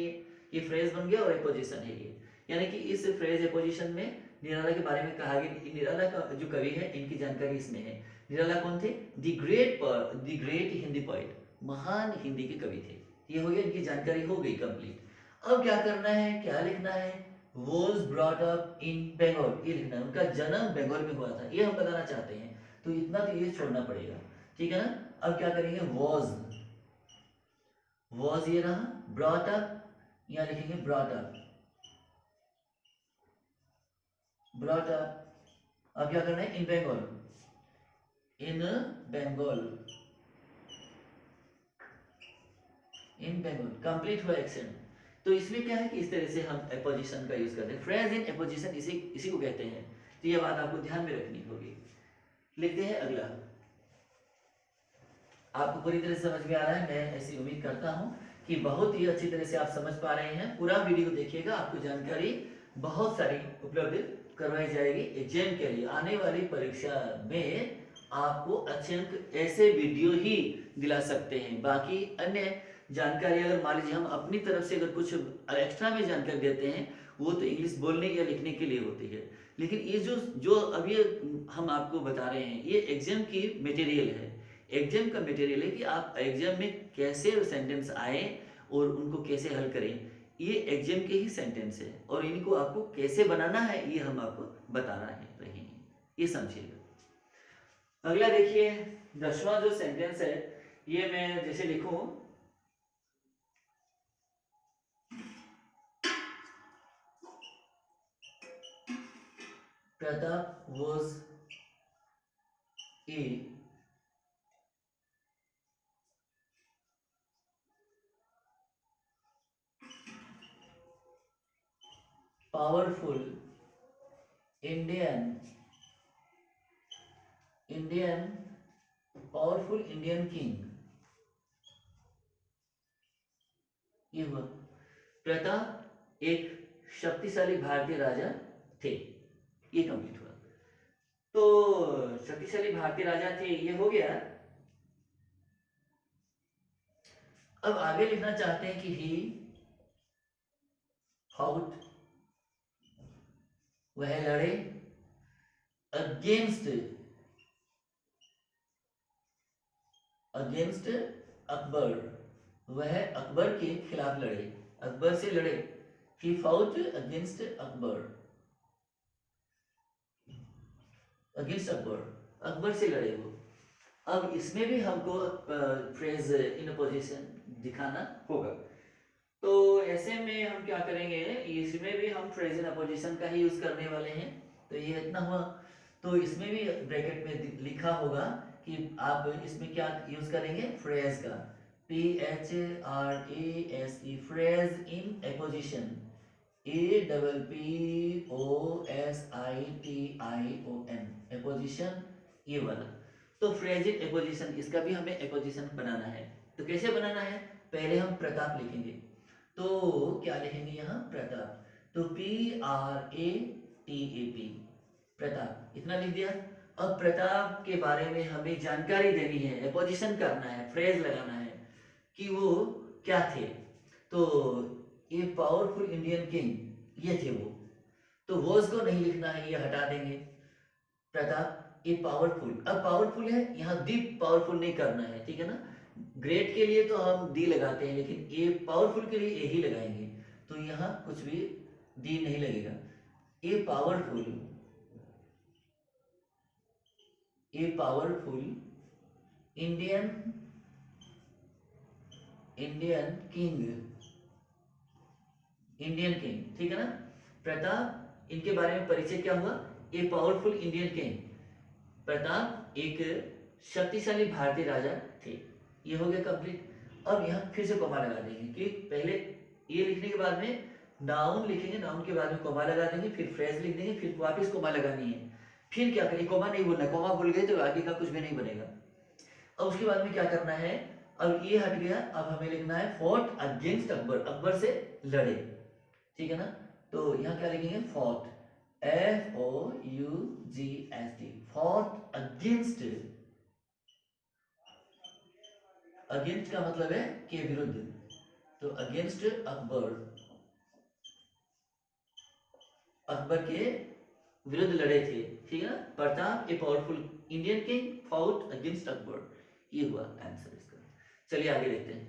ये फ्रेज बन गया और एपोजिशन है ये, यानी कि इस फ्रेज एपोजिशन में निराला के बारे में कहा गया। निराला का जो कवि है इनकी जानकारी इसमें है। निराला कौन थे? द ग्रेट हिंदी पोएट, महान हिंदी के कवि थे। ये हो गया, इनकी जानकारी हो गई कंप्लीट। अब क्या करना है, क्या लिखना है? Was brought up in Bengal, ये लिखना है। उनका जन्म बंगाल में हुआ था, ये हम बताना चाहते हैं, तो इतना तो ये छोड़ना पड़ेगा, ठीक है ना। अब क्या करेंगे, वॉज ये रहा, ब्रॉट अप यहां लिखेंगे ब्रॉट अप, ब्रॉट अप। अब क्या करना है, इन बंगाल, इन बंगाल, इन बंगाल, कंप्लीट हुआ एक्शन। तो इसमें क्या है कि इस तरह से हम एपोजिशन का यूज करते हैं, फ्रेज इन एपोजिशन, इसी को कहते हैं। तो ये बात आपको ध्यान में रखनी होगी। लिखते हैं अगला। आपको पूरी तरह से समझ में आ रहा है, मैं ऐसी उम्मीद करता हूं कि बहुत ही अच्छी तरह से आप समझ पा रहे हैं। पूरा वीडियो देखिएगा, आपको जानकारी बहुत सारी उपलब्ध करवाई जाएगी एग्जाम के लिए। आने वाली परीक्षा में आपको अच्छे अंक ऐसे वीडियो ही दिला सकते हैं। बाकी अन्य जानकारी अगर मान लीजिए हम अपनी तरफ से अगर कुछ एक्स्ट्रा में जानकारी देते हैं, वो तो इंग्लिश बोलने या लिखने के लिए होती है। लेकिन ये जो अभी हम आपको बता रहे हैं, ये एग्जाम की मटेरियल है। एग्जाम का मटेरियल है कि आप एग्जाम में कैसे सेंटेंस आए और उनको कैसे हल करें। ये एग्जाम के ही सेंटेंस है और इनको आपको कैसे बनाना है ये हम आपको बता रहे हैं, ये समझिएगा। अगला देखिए, 10वां जो सेंटेंस है, ये मैं जैसे लिखूं, Pratap was a powerful Indian powerful Indian king। ये हुआ, प्रताप एक शक्तिशाली भारतीय राजा थे, ये कंप्लीट हुआ। तो शक्तिशाली भारतीय राजा थे, ये हो गया। अब आगे लिखना चाहते हैं कि ही फाउट, वह लड़े, अगेंस्ट अकबर, वह अकबर के खिलाफ लड़े, अकबर से लड़े। He fought against Akbar, against Akbar, Akbar से लड़े वो। अब इसमें भी हमको फ्रेज इन पोजीशन दिखाना होगा। तो ऐसे में हम क्या करेंगे, इसमें भी हम फ्रेज इन अपोजिशन का ही यूज करने वाले हैं। तो ये इतना हुआ। तो इसमें भी ब्रैकेट में लिखा होगा कि आप इसमें क्या यूज करेंगे, फ्रेज का, PHRASE, phrase in apposition, APPOSITION, apposition, ये वाला। तो फ्रेज इन एपोजिशन, इसका भी हमें एपोजिशन बनाना है। तो कैसे बनाना है, पहले हम प्रताप लिखेंगे। तो क्या लिखेंगे यहाँ, प्रताप, तो PRATAP, प्रताप, इतना लिख दिया। अब प्रताप के बारे में हमें जानकारी देनी है, एपोजिशन करना है, फ्रेज लगाना है कि वो क्या थे। तो ये पावरफुल इंडियन किंग, ये थे वो। तो वॉज को नहीं लिखना है, ये हटा देंगे। प्रताप ये पावरफुल, अब पावरफुल है, यहाँ दी पावरफुल नहीं करना है, ठीक है ना। ग्रेट के लिए तो हम दी लगाते हैं, लेकिन ए पावरफुल के लिए ए ही लगाएंगे। तो यहाँ कुछ भी दी नहीं लगेगा। ए पावरफुल इंडियन किंग, ठीक है ना। प्रताप, इनके बारे में परिचय क्या हुआ, a powerful Indian king, Pratap एक शक्तिशाली भारतीय राजा थे। ये हो गया कंप्लीट। अब यहाँ फिर से कॉमा लगा देंगे कि पहले ये लिखने के बाद में नाउन लिखेंगे, नाउन के बाद में कॉमा लगा देंगे, फिर फ्रेज लिख देंगे, फिर वापस कॉमा लगानी है। फिर क्या करें, कोमा नहीं बोलना है, कोमा बोल गए तो आगे का कुछ भी नहीं बनेगा। अब उसके बाद में क्या करना है, अब ये हट गया, अब हमें लिखना है फॉट अगेंस्ट अकबर, अकबर से लड़े, ठीक है ना। तो यहाँ क्या लिखेंगे, fought, FOUGST, fought against, against का मतलब है के विरुद्ध, तो अगेंस्ट अकबर, अकबर के विरुद्ध लड़े थे, ठीक है ना। Pratap a powerful Indian king fought against Akbar, ये हुआ आंसर इसका। चलिए आगे देखते हैं,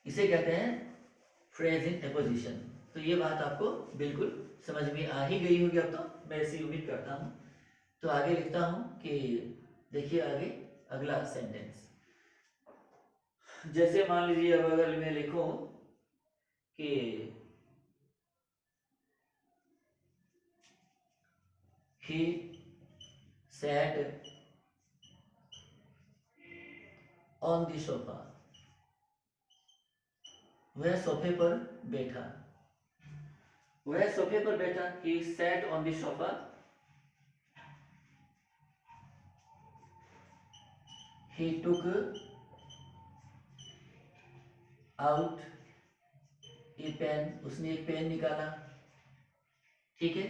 इसे कहते हैं फ्रेज इन एपोजिशन। तो ये बात आपको बिल्कुल समझ में आ ही गई होगी अब तो, मैं ऐसी उम्मीद करता हूँ। तो आगे लिखता हूँ कि देखिए आगे अगला सेंटेंस, जैसे मान लीजिए अब अगर मैं लिखूं कि he sat on the sofa, वह सोफे पर बैठा, वह सोफे पर बैठा, he sat on the sofa, he took out a pen, उसने एक पेन निकाला, ठीक है,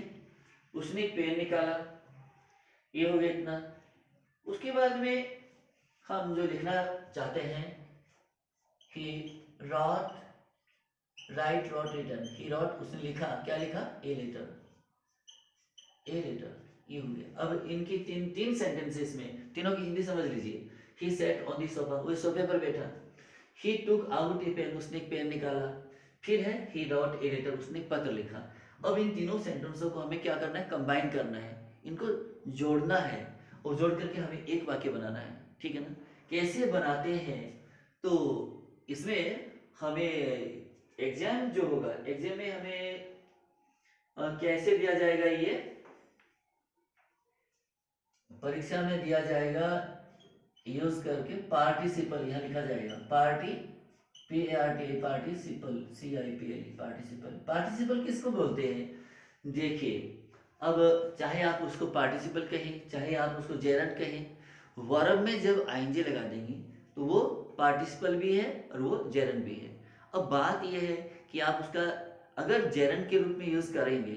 उसने एक पेन निकाला, ये हो गया इतना। उसके बाद में हम जो लिखना चाहते हैं कि रॉट, राइट, रॉट, रिटर्न, ही रॉट, उसने लिखा, क्या लिखा, ए लेटर, ए लेटर, ये हो गया। अब इनकी तीन सेंटेंसेस में तीनों की हिंदी समझ लीजिए। ही सेट ऑन दी सोफा, वो सोफे पर बैठा, ही टुक आउट ए पेन, उसने एक पेन निकाला, फिर है ही रॉट ए लेटर, उसने एक पत्र लिखा। अब इन तीनों सेंटेंसों को हमें क्या करना है, कंबाइन करना है, इनको जोड़ना है, और जोड़ करके हमें एक वाक्य बनाना है, ठीक है ना। कैसे बनाते हैं, तो इसमें हमें एग्जाम जो होगा, एग्जाम में हमें कैसे दिया जाएगा, ये परीक्षा में दिया जाएगा यूज करके पार्टिसिपल, यहाँ लिखा जाएगा party, PART, participle, CIPL, participle. Participle किसको बोलते हैं, देखिए अब चाहे आप उसको पार्टिसिपल कहें, चाहे आप उसको जेरंड कहें, वर्ब में जब आईएनजी लगा देंगे तो वो पार्टिसिपल भी है और वो जेरंड भी है। अब बात यह है कि आप उसका अगर जेरंड के रूप में यूज करेंगे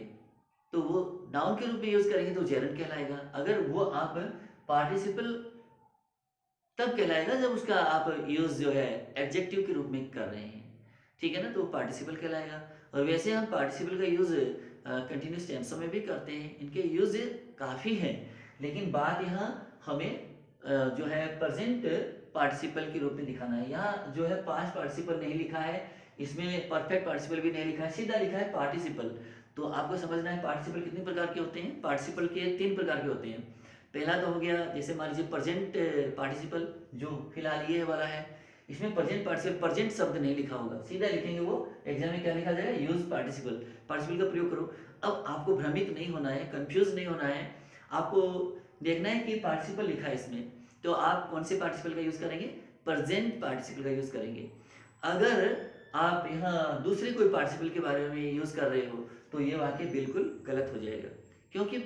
तो वो नाउन के रूप में यूज करेंगे तो जेरंड कहलाएगा, अगर वो आप पार्टिसिपल तब कहलाएगा जब उसका आप यूज जो है एडजेक्टिव के रूप में कर रहे हैं, ठीक है ना, तो पार्टिसिपल कहलाएगा। और वैसे हम पार्टिसिपल का यूज कंटिन्यूस टेंसों में भी करते हैं, इनके यूज काफ़ी हैं, लेकिन बात यहाँ हमें जो है प्रेजेंट पार्टिसिपल के रूप में दिखाना है। यहाँ जो है पास्ट पार्टिसिपल नहीं लिखा है, इसमें परफेक्ट पार्टिसिपल भी नहीं लिखा है, सीधा लिखा है पार्टिसिपल। तो आपको समझना है पार्टिसिपल कितने प्रकार के होते हैं, पार्टिसिपल के 3 प्रकार के होते हैं। पहला तो हो गया, जैसे मान लीजिए प्रेजेंट पार्टिसिपल जो फिलहाल ये वाला है, इसमें प्रेजेंट पार्टिसिपल, प्रेजेंट शब्द नहीं लिखा होगा, सीधा लिखेंगे वो एग्जाम में क्या लिखा जाएगा, यूज पार्टिसिपल, पार्टिसिपल का प्रयोग करो। अब आपको भ्रमित नहीं होना है, कंफ्यूज नहीं होना है, आपको देखना है कि पार्टिसिपल लिखा है इसमें, तो आप कौन से पार्टिसिपल का यूज करेंगे, प्रेजेंट पार्टिसिपल का यूज करेंगे। अगर आप यहाँ दूसरे कोई पार्टिसिपल के बारे में यूज कर रहे हो तो ये वाक्य बिल्कुल गलत हो जाएगा, क्योंकि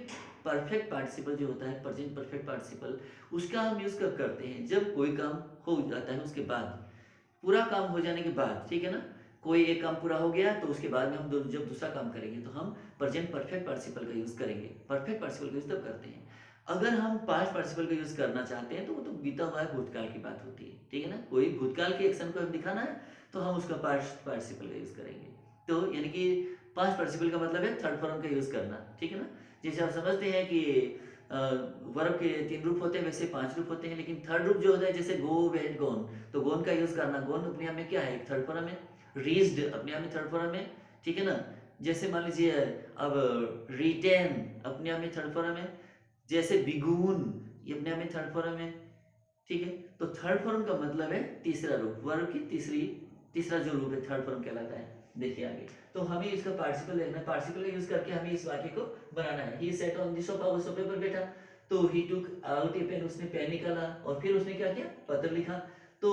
परफेक्ट पार्टिसिपल जो होता है, प्रेजेंट परफेक्ट पार्टिसिपल, उसका हम यूज कब करते हैं, जब कोई काम हो जाता है उसके बाद, पूरा काम हो जाने के बाद, ठीक है ना, कोई एक काम पूरा हो गया तो उसके बाद में हम जब दूसरा काम करेंगे तो हम प्रेजेंट परफेक्ट पार्टिसिपल का यूज करेंगे, परफेक्ट पार्टिसिपल का यूज तब करते हैं। अगर हम पास्ट पार्टिसिपल का यूज करना चाहते हैं तो वो तो बीता हुआ है, भूतकाल की बात होती है, ठीक है ना, कोई भूतकाल के एक्शन को दिखाना है तो हम उसका पास्ट पार्टिसिपल का यूज करेंगे। तो यानी कि पास्ट पार्टिसिपल का मतलब है थर्ड फॉर्म का यूज करना, ठीक है ना। जैसे आप समझते हैं कि वर्ब के 3 रूप होते हैं, वैसे 5 रूप होते हैं, लेकिन थर्ड रूप जो होता है जैसे गो, वेंट, गोन, तो गोन का यूज करना, गोन अपने आप में क्या है, थर्ड फॉर्म है, रीच्ड अपने आप में थर्ड फॉर्म है, ठीक है ना। जैसे मान लीजिए अब रिटेन अपने आप में थर्ड फॉर्म है, जैसे बिगुन ये अपने आप में थर्ड फॉर्म है, ठीक है। तो थर्ड फॉर्म का मतलब है तीसरा रूप, वर्ब की तीसरा जो रूप है थर्ड फॉर्म कहलाता है। देखिए आगे, तो हमें इसका पार्टिसिपल लिखना है, पार्टिसिपल का यूज करके हमें इस वाक्य को बनाना है। ही सेट ऑन द सोफा, वो सोफे पर बैठा, तो ही टुक आउट ए पेन, उसने पेन निकाला, और फिर उसने क्या किया, पत्र लिखा। तो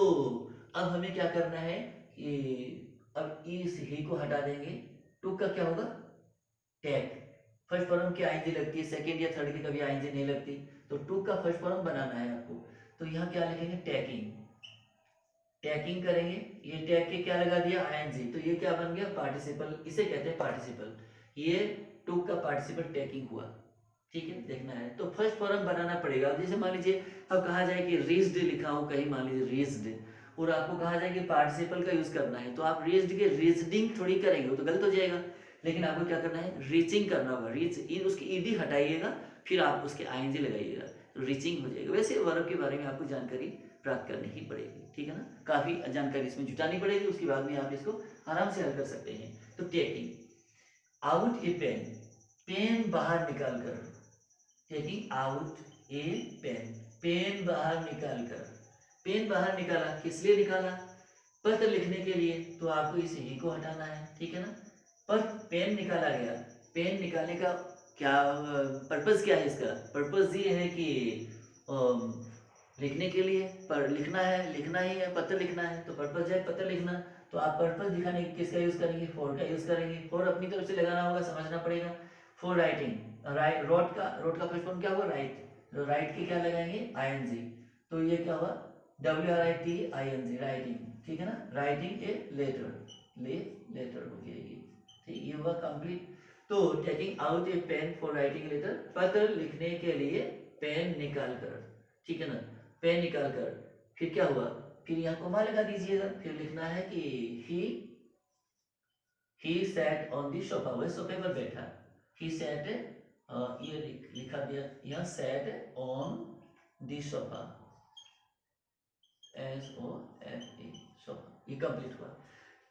अब हमें क्या करना है कि अब इस ही को हटा देंगे, टुक का क्या होगा, टैग, फर्स्ट फॉर्म की आईएनजी लगती है, सेकंड या थर्ड की कभी आईएनजी नहीं लगती। तो टू का फर्स्ट फॉर्म बनाना है आपको, तो यहाँ क्या लिखेंगे, टैकिंग, टैकिंग करेंगे। ये टैग के क्या लगा दिया, आईएनजी, तो ये क्या बन गया, पार्टिसिपल, इसे कहते हैं पार्टिसिपल। ये टू का पार्टिसिपल टैकिंग हुआ, ठीक है, देखना है। तो फर्स्ट फॉर्म बनाना पड़ेगा। जैसे मान लीजिए अब कहा जाए कि रीच्ड लिखा हो कहीं, मान लीजिए रीच्ड, और आपको कहा जाए कि पार्टिसिपल का यूज करना है, तो आप रीच्ड के रीचडिंग थोड़ी करेंगे, वो तो गलत हो जाएगा। लेकिन आपको क्या करना है, रीचिंग करना होगा। रीच इन उसकी ईडी हटाइएगा, फिर आप उसके आईएनजी लगाइएगा, तो रीचिंग हो जाएगा। वैसे वर्ब के बारे में आपको जानकारी प्राप्त करनी ही पड़ेगी, ठीक है ना, काफ़ी जानकारी इसमें जुटानी पड़ेगी, उसके बाद में आप इसको आराम से हल कर सकते हैं। तो taking out a pen, pen बाहर निकाल कर, taking out a pen, pen बाहर निकाल कर, पेन बाहर निकाला, किस लिए निकाला, पत्र लिखने के लिए, तो आपको इस ही को हटाना है, ठीक है ना। पर पेन निकाला गया, पेन निकालने का क्या पर्पस क्या है, इसका पर्पस ये है कि लिखने के लिए, पर लिखना है, लिखना ही है, पत्र लिखना है, तो पर्पस है पत्र लिखना। तो आप पर्पस दिखाने किसका यूज करेंगे, फॉर का यूज करेंगे। फॉर अपनी तरफ से लगाना होगा, समझना पड़ेगा। फॉर राइटिंग, रोट का फर्स्ट फॉर्म क्या हुआ, राइट, तो राइट के क्या लगाएंगे, आईएनजी, तो ये क्या हुआ, WRITING, राइटिंग, ठीक है ना, राइटिंग ए लेटर, लेटर हो गया ये, ठीक, ये हुआ कंप्लीट। तो taking out a pen for writing letter, पत्र लिखने के लिए पेन निकाल कर, ठीक है ना, पेन निकाल कर, फिर क्या हुआ, फिर यहाँ कोमा लगा दीजिएगा, फिर लिखना है कि ही सैट ऑन दी सोफा, वह सोफे पर बैठा, ही सैट, ये लिखा दिया यहाँ, sat on the sofa, SOFA, sofa, ये कंप्लीट हुआ।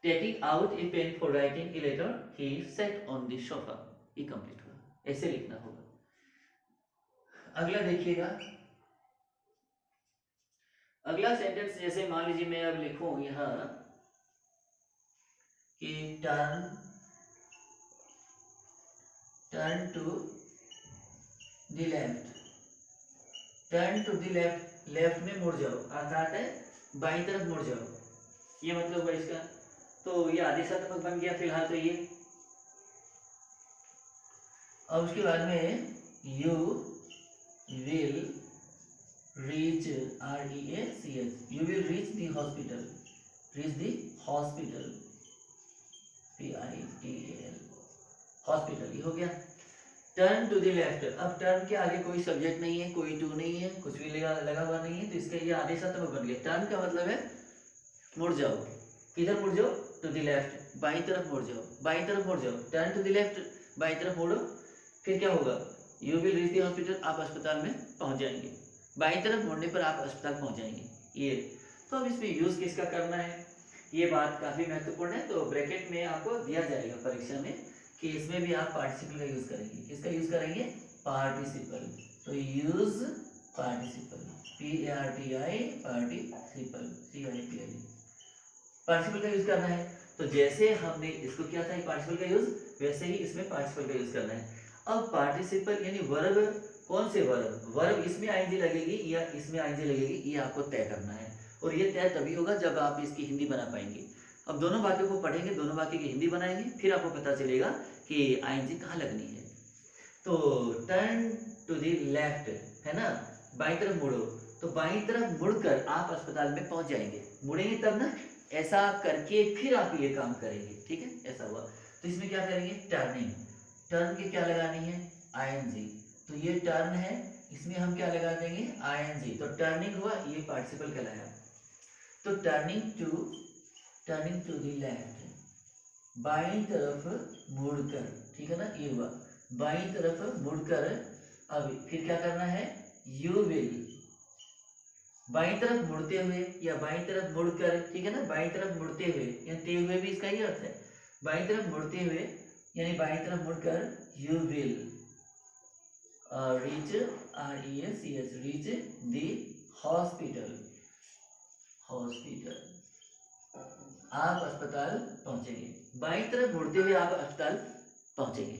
Taking out a pen for writing a letter, he sat on the sofa, ये कंप्लीट हुआ, ऐसे लिखना होगा। अगला देखिएगा, अगला सेंटेंस, जैसे मान लीजिए मैं अब लिखूं यहाँ कि turn to the left, turn to the left, left में मुड़ जाओ, अर्थात है बाईं तरफ मुड़ जाओ, ये मतलब हुआ इसका। तो ये आदेशात्मक बन गया फिलहाल तो ये। अब उसके बाद में you will reach, REACH, you will reach the hospital, reach the hospital, PITAL, hospital, ये हो गया। टर्न टू द लेफ्ट, अब टर्न के आगे कोई सब्जेक्ट नहीं है, कोई टू नहीं है, कुछ भी लगा हुआ नहीं है, तो इसका ये आदेशात्मक बन गया। टर्न का मतलब है मुड़ जाओ, किधर मुड़ जाओ, टू द लेफ्ट, बाईं तरफ मुड़ जाओ, बाईं तरफ मुड़ जाओ, टर्न टू द लेफ्ट, बाईं तरफ मुड़ो, फिर क्या होगा, you will reach the hospital, आप अस्पताल में पहुंच जाएंगे, बाईं तरफ मुड़ने पर आप अस्पताल पहुंच जाएंगे, ये। तो अब इसमें यूज किसका करना है, ये बात काफी महत्वपूर्ण है, तो ब्रैकेट में आपको दिया जाएगा परीक्षा में कि इसमें भी आप पार्टिसिपल का यूज करेंगे, किसका यूज करेंगे, पार्टिसिपल, तो use participle, PARTI, participle, CIPL, participle का यूज करना है। तो जैसे हमने इसको किया था पार्टिसिपल का यूज, वैसे ही इसमें पार्टिसिपल का यूज करना है। अब पार्टिसिपल यानी वर्ब, कौन से वर्ब, वर्ब इसमें आईएनजी लगेगी या इसमें आईएनजी लगेगी, ये आपको तय करना है, और ये तय तभी होगा जब आप इसकी हिंदी बना पाएंगे। अब दोनों वाक्यों को पढ़ेंगे, दोनों वाक्य की हिंदी बनाएंगे, फिर आपको पता चलेगा कि आईएनजी कहाँ लगनी है। तो टर्न टू द लेफ्ट है ना, बाईं तरफ मुड़ो, तो बाईं तरफ मुड़कर आप अस्पताल में पहुंच जाएंगे, मुड़ेंगे तब ना, ऐसा करके फिर आप ये काम करेंगे, ठीक है, ऐसा हुआ। तो इसमें क्या करेंगे, टर्निंग, टर्न के क्या लगानी है, आईएनजी, तो ये टर्न है, इसमें हम क्या लगा देंगे, आईएनजी, तो टर्निंग हुआ, ये पार्टिसिपल कहलाया। तो टर्निंग टू द लेफ्ट, बाईं तरफ मुड़कर, ठीक है ना, ये हुआ, बाईं तरफ मुड़कर। अब फिर क्या करना है, यू विल, बाईं तरफ मुड़ते हुए या बाईं तरफ मुड़कर, ठीक है ना, बाईं तरफ मुड़ते हुए या ते हुए भी इसका ही अर्थ है, बाईं तरफ मुड़ते हुए यानी बाईं तरफ मुड़कर, you will reach, REACH, reach the hospital, hospital, आप अस्पताल पहुंचेंगे, बाईं तरफ मुड़ते हुए आप अस्पताल पहुंचेंगे,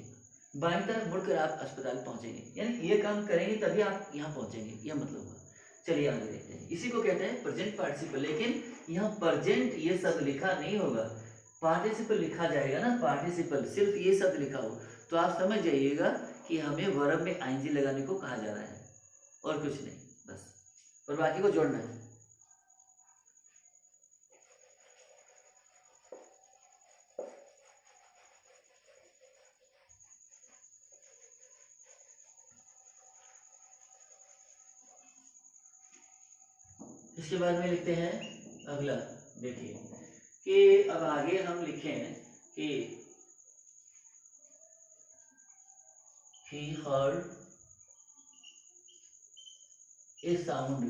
बाईं तरफ मुड़कर आप अस्पताल पहुंचेंगे, यानी ये काम करेंगे तभी आप यहाँ पहुंचेंगे, यह मतलब हुआ। चलिए आगे देखते हैं, इसी को कहते हैं प्रेजेंट पार्टिसिपल, लेकिन यहाँ प्रेजेंट ये शब्द लिखा नहीं होगा, पार्टिसिपल लिखा जाएगा ना, पार्टिसिपल सिर्फ ये शब्द लिखा हो, तो आप समझ जाइएगा कि हमें वर्ब में आईएनजी लगाने को कहा जा रहा है और कुछ नहीं, बस, और बाकी को जोड़ना है। इसके बाद में लिखते हैं अगला, देखिए कि अब आगे हम लिखें कि he heard a sound,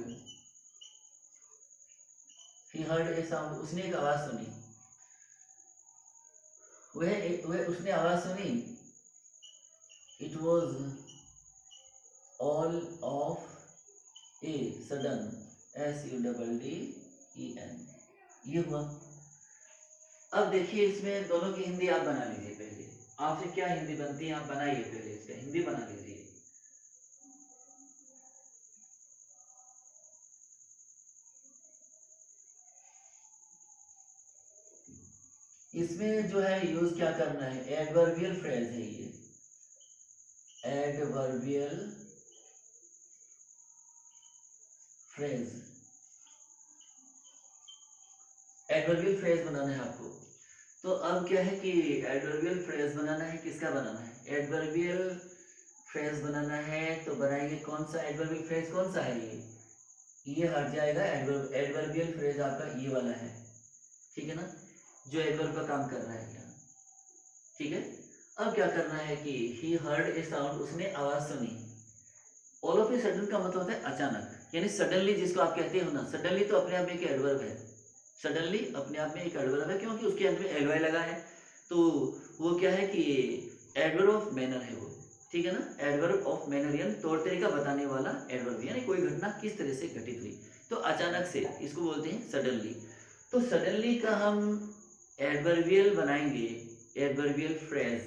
he heard a sound, उसने एक आवाज सुनी, वह उसने आवाज सुनी, it was all of a sudden, SUDDEN, ये हुआ। अब देखिए इसमें दोनों की हिंदी आप बना लीजिए, पहले आपसे क्या हिंदी बनती है आप बनाइए, पहले इसका हिंदी बना लीजिए। इसमें जो है यूज क्या करना है, एडवर्बियल फ्रेज है ये, एडवर्बियल फ्रेज, एडवर्बियल फ्रेज बनाना है आपको। तो अब क्या है कि एडवर्बियल फ्रेज बनाना है, किसका बनाना है, एडवर्बियल फ्रेज बनाना है, तो बनाएंगे कौन सा एडवर्बियल फ्रेज, कौन सा है ये हट जाएगा, एडवर्बियल फ्रेज आपका ये वाला है, ठीक है ना, जो एडवर्ब का काम कर रहा है यहाँ, ठीक है। अब क्या करना है कि ही हर्ड ए साउंड, उसने आवाज सुनी, ऑल ऑफ ए सडन का मतलब होता है अचानक, यानी सडनली जिसको आप कहते हो ना, सडनली तो अपने आप में एक एडवर्ब है, सडनली अपने आप में एक एडवर्ब है, क्योंकि उसके अंत में एलवाई लगा है, तो वो क्या है कि एडवर्ब ऑफ मैनर है वो, ठीक है ना, एडवर्ब ऑफ मैनर यानी तौर तरीका बताने वाला एडवर्ब, यानी कोई घटना किस तरह से घटित हुई, तो अचानक से, इसको बोलते हैं सडनली। तो सडनली का हम एडवर्बियल बनाएंगे, एडवर्बियल फ्रेज,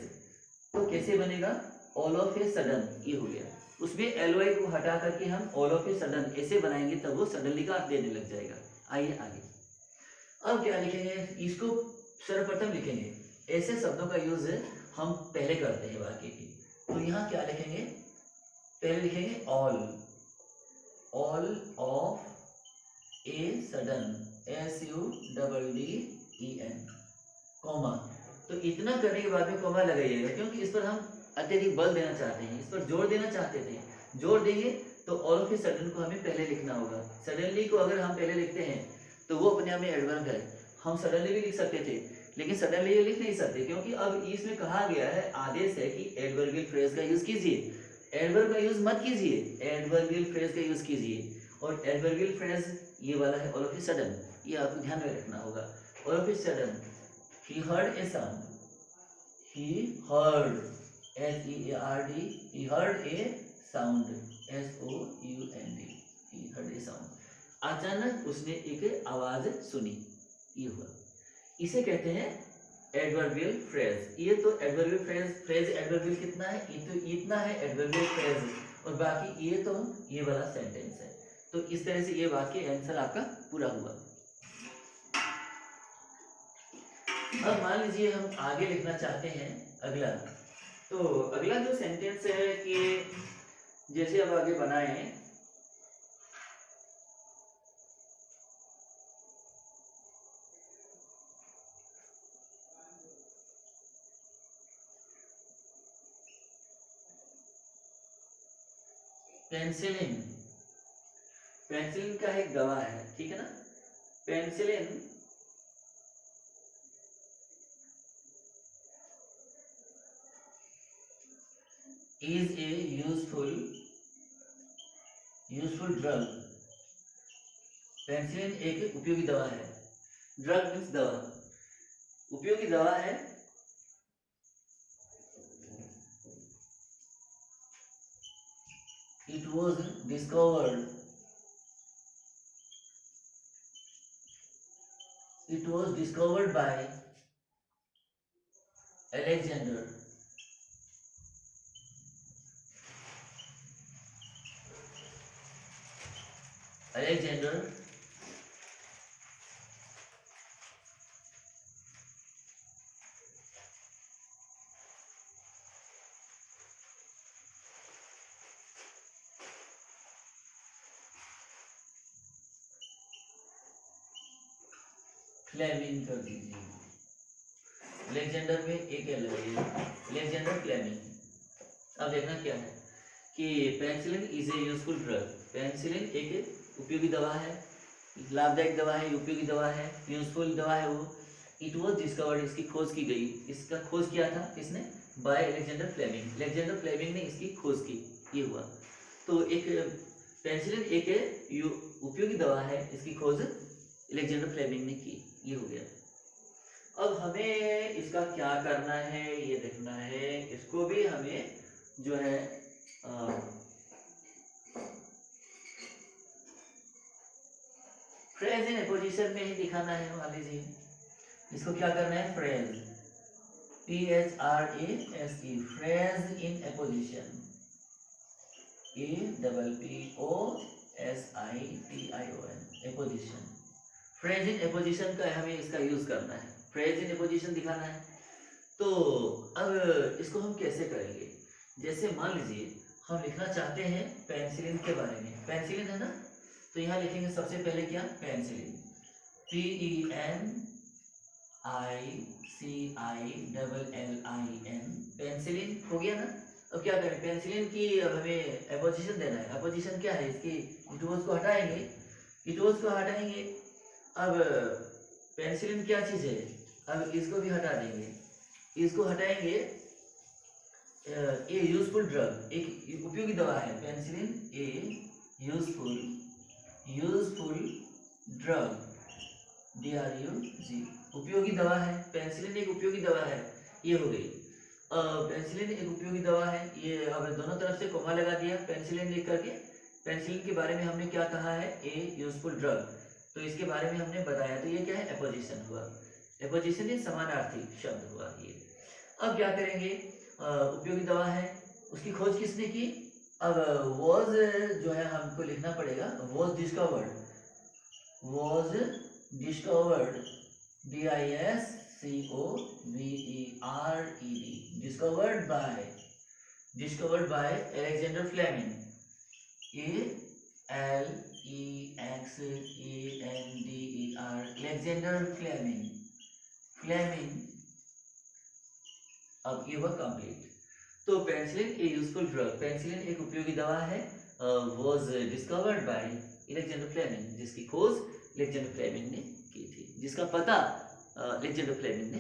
तो कैसे बनेगा, ऑल ऑफ ए सडन, ये हो गया, उसमें एलवाई को हटा करके हम ऑल ऑफ ए सडन ऐसे बनाएंगे, तब वो सडनली का अर्थ देने लग जाएगा। आइए आगे, अब क्या लिखेंगे, इसको सर्वप्रथम लिखेंगे, ऐसे शब्दों का यूज हम पहले करते हैं वाक्य की, तो यहाँ क्या लिखेंगे, पहले लिखेंगे all, all of a sudden, SUDDEN, comma, तो इतना करने के बाद में कॉमा लगाइएगा, क्योंकि इस पर हम अत्यधिक बल देना चाहते हैं, इस पर जोर देना चाहते थे, जोर देंगे तो ऑल ऑफ ए सडन को हमें पहले लिखना होगा, सडनली को अगर हम पहले लिखते हैं तो वो अपने आप में एडवर्ब है, हम सडनली भी लिख सकते थे, लेकिन सडनली ये लिख नहीं सकते, क्योंकि अब इसमें कहा गया है, आदेश है कि एडवर्बियल फ्रेज का यूज कीजिए, एडवर्ब का यूज मत कीजिए, एडवर्बियल फ्रेज का यूज कीजिए, और एडवर्बियल फ्रेज ये वाला है ऑल ऑफ ए सडन, ये आपको ध्यान में रखना होगा, all of a sudden, he heard a sound, he heard, SEARD, he heard a sound, SOUND, he heard a sound, अचानक उसने एक आवाज सुनी, ये हुआ, इसे कहते हैं एडवर्बियल फ्रेज। ये तो एडवर्बियल फ्रेज एडवर्बियल कितना है, ये तो इतना है एडवर्बियल फ्रेज, और बाकी ये तो ये वाला सेंटेंस है, तो इस तरह से ये वाक्य आंसर आपका पूरा हुआ। अब मान लीजिए हम आगे लिखना चाहते हैं अगला, तो अगला जो सेंटेंस है कि जैसे अब आगे बनाए, पेंसिलिन, पेंसिलिन का एक गवाह है, ठीक है ना, penicillin is a useful drug, penicillin एक उपयोगी दवा है, ड्रग मीन्स दवा, उपयोगी दवा है, it was discovered by Alexander, Fleming कर दीजिए, अलेक्जेंडर में एक एल लगाइए, अलेक्जेंडर फ्लेमिंग। अब देखना क्या है कि penicillin is a useful drug, penicillin एक उपयोगी दवा है, लाभदायक दवा है, उपयोगी दवा है, यूजफुल दवा है वो। इट वॉज डिस्कवर्ड, इसकी खोज की गई, इसका खोज किया था किसने, by Alexander Fleming, Alexander Fleming ने इसकी खोज की, ये हुआ। तो एक पेनिसिलिन एक उपयोगी दवा है, इसकी खोज अलेक्जेंडर फ्लेमिंग ने की, ये हो गया। अब हमें इसका क्या करना है ये देखना है, इसको भी हमें जो है फ्रेज इन एपोजिशन में ही दिखाना है। मान लीजिए इसको क्या करना है, phrase, PHRASE, phrase in apposition, APPOSITION, apposition, phrase in apposition का हमें इसका यूज करना है, फ्रेज इन एपोजिशन दिखाना है। तो अब इसको हम कैसे करेंगे, जैसे मान लीजिए हम लिखना चाहते हैं पेनिसिलिन के बारे में, पेनिसिलिन है ना, तो यहाँ लिखेंगे सबसे पहले क्या, पेनिसिलिन, PENICILLIN, पेनिसिलिन हो गया ना। अब क्या करें, पेनिसिलिन की अब हमें एपोजिशन देना है, एपोजिशन क्या है इसकी, इटोज को हटाएंगे, इटोज को हटाएंगे। अब पेनिसिलिन क्या चीज़ है, अब इसको भी हटा देंगे, इसको हटाएंगे, ये यूजफुल ड्रग, एक उपयोगी दवा है, penicillin a useful drug, DRUG, उपयोगी दवा है, पेनिसिलिन एक उपयोगी दवा है, ये हो गई। पेनिसिलिन एक उपयोगी दवा है, ये अब दोनों तरफ से कोमा लगा दिया, पेनिसिलिन लिख करके। पेनिसिलिन के बारे में हमने क्या कहा है, ए यूजफुल ड्रग, तो इसके बारे में हमने बताया, तो ये क्या है, एपोजिशन हुआ, एपोजिशन ये समानार्थी शब्द हुआ ये। अब क्या करेंगे, उपयोगी दवा है, उसकी खोज किसने की, अब वॉज जो है हमको लिखना पड़ेगा, was discovered, discovered by Alexander Fleming, ALEXANDER, Alexander Fleming. अब ये हुआ कंप्लीट। तो penicillin a useful drug, penicillin एक उपयोगी दवा है, was discovered by Alexander Fleming, जिसकी खोज अलेक्जेंडर फ्लेमिंग ने की थी, जिसका पता अलेक्जेंडर फ्लेमिंग ने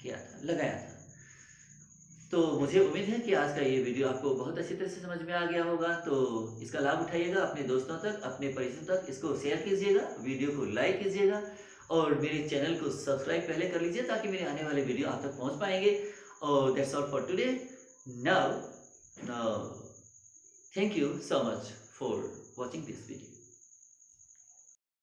किया था, लगाया था। तो मुझे उम्मीद है कि आज का ये वीडियो आपको बहुत अच्छी तरह से समझ में आ गया होगा। तो इसका लाभ उठाइएगा, अपने दोस्तों तक, अपने परिचितों तक इसको शेयर कीजिएगा, वीडियो को लाइक कीजिएगा और मेरे चैनल को सब्सक्राइब पहले कर लीजिए ताकि मेरे आने वाले वीडियो आप तक पहुंच पाएंगे। और that's all for today. Now, thank you so much for watching this video.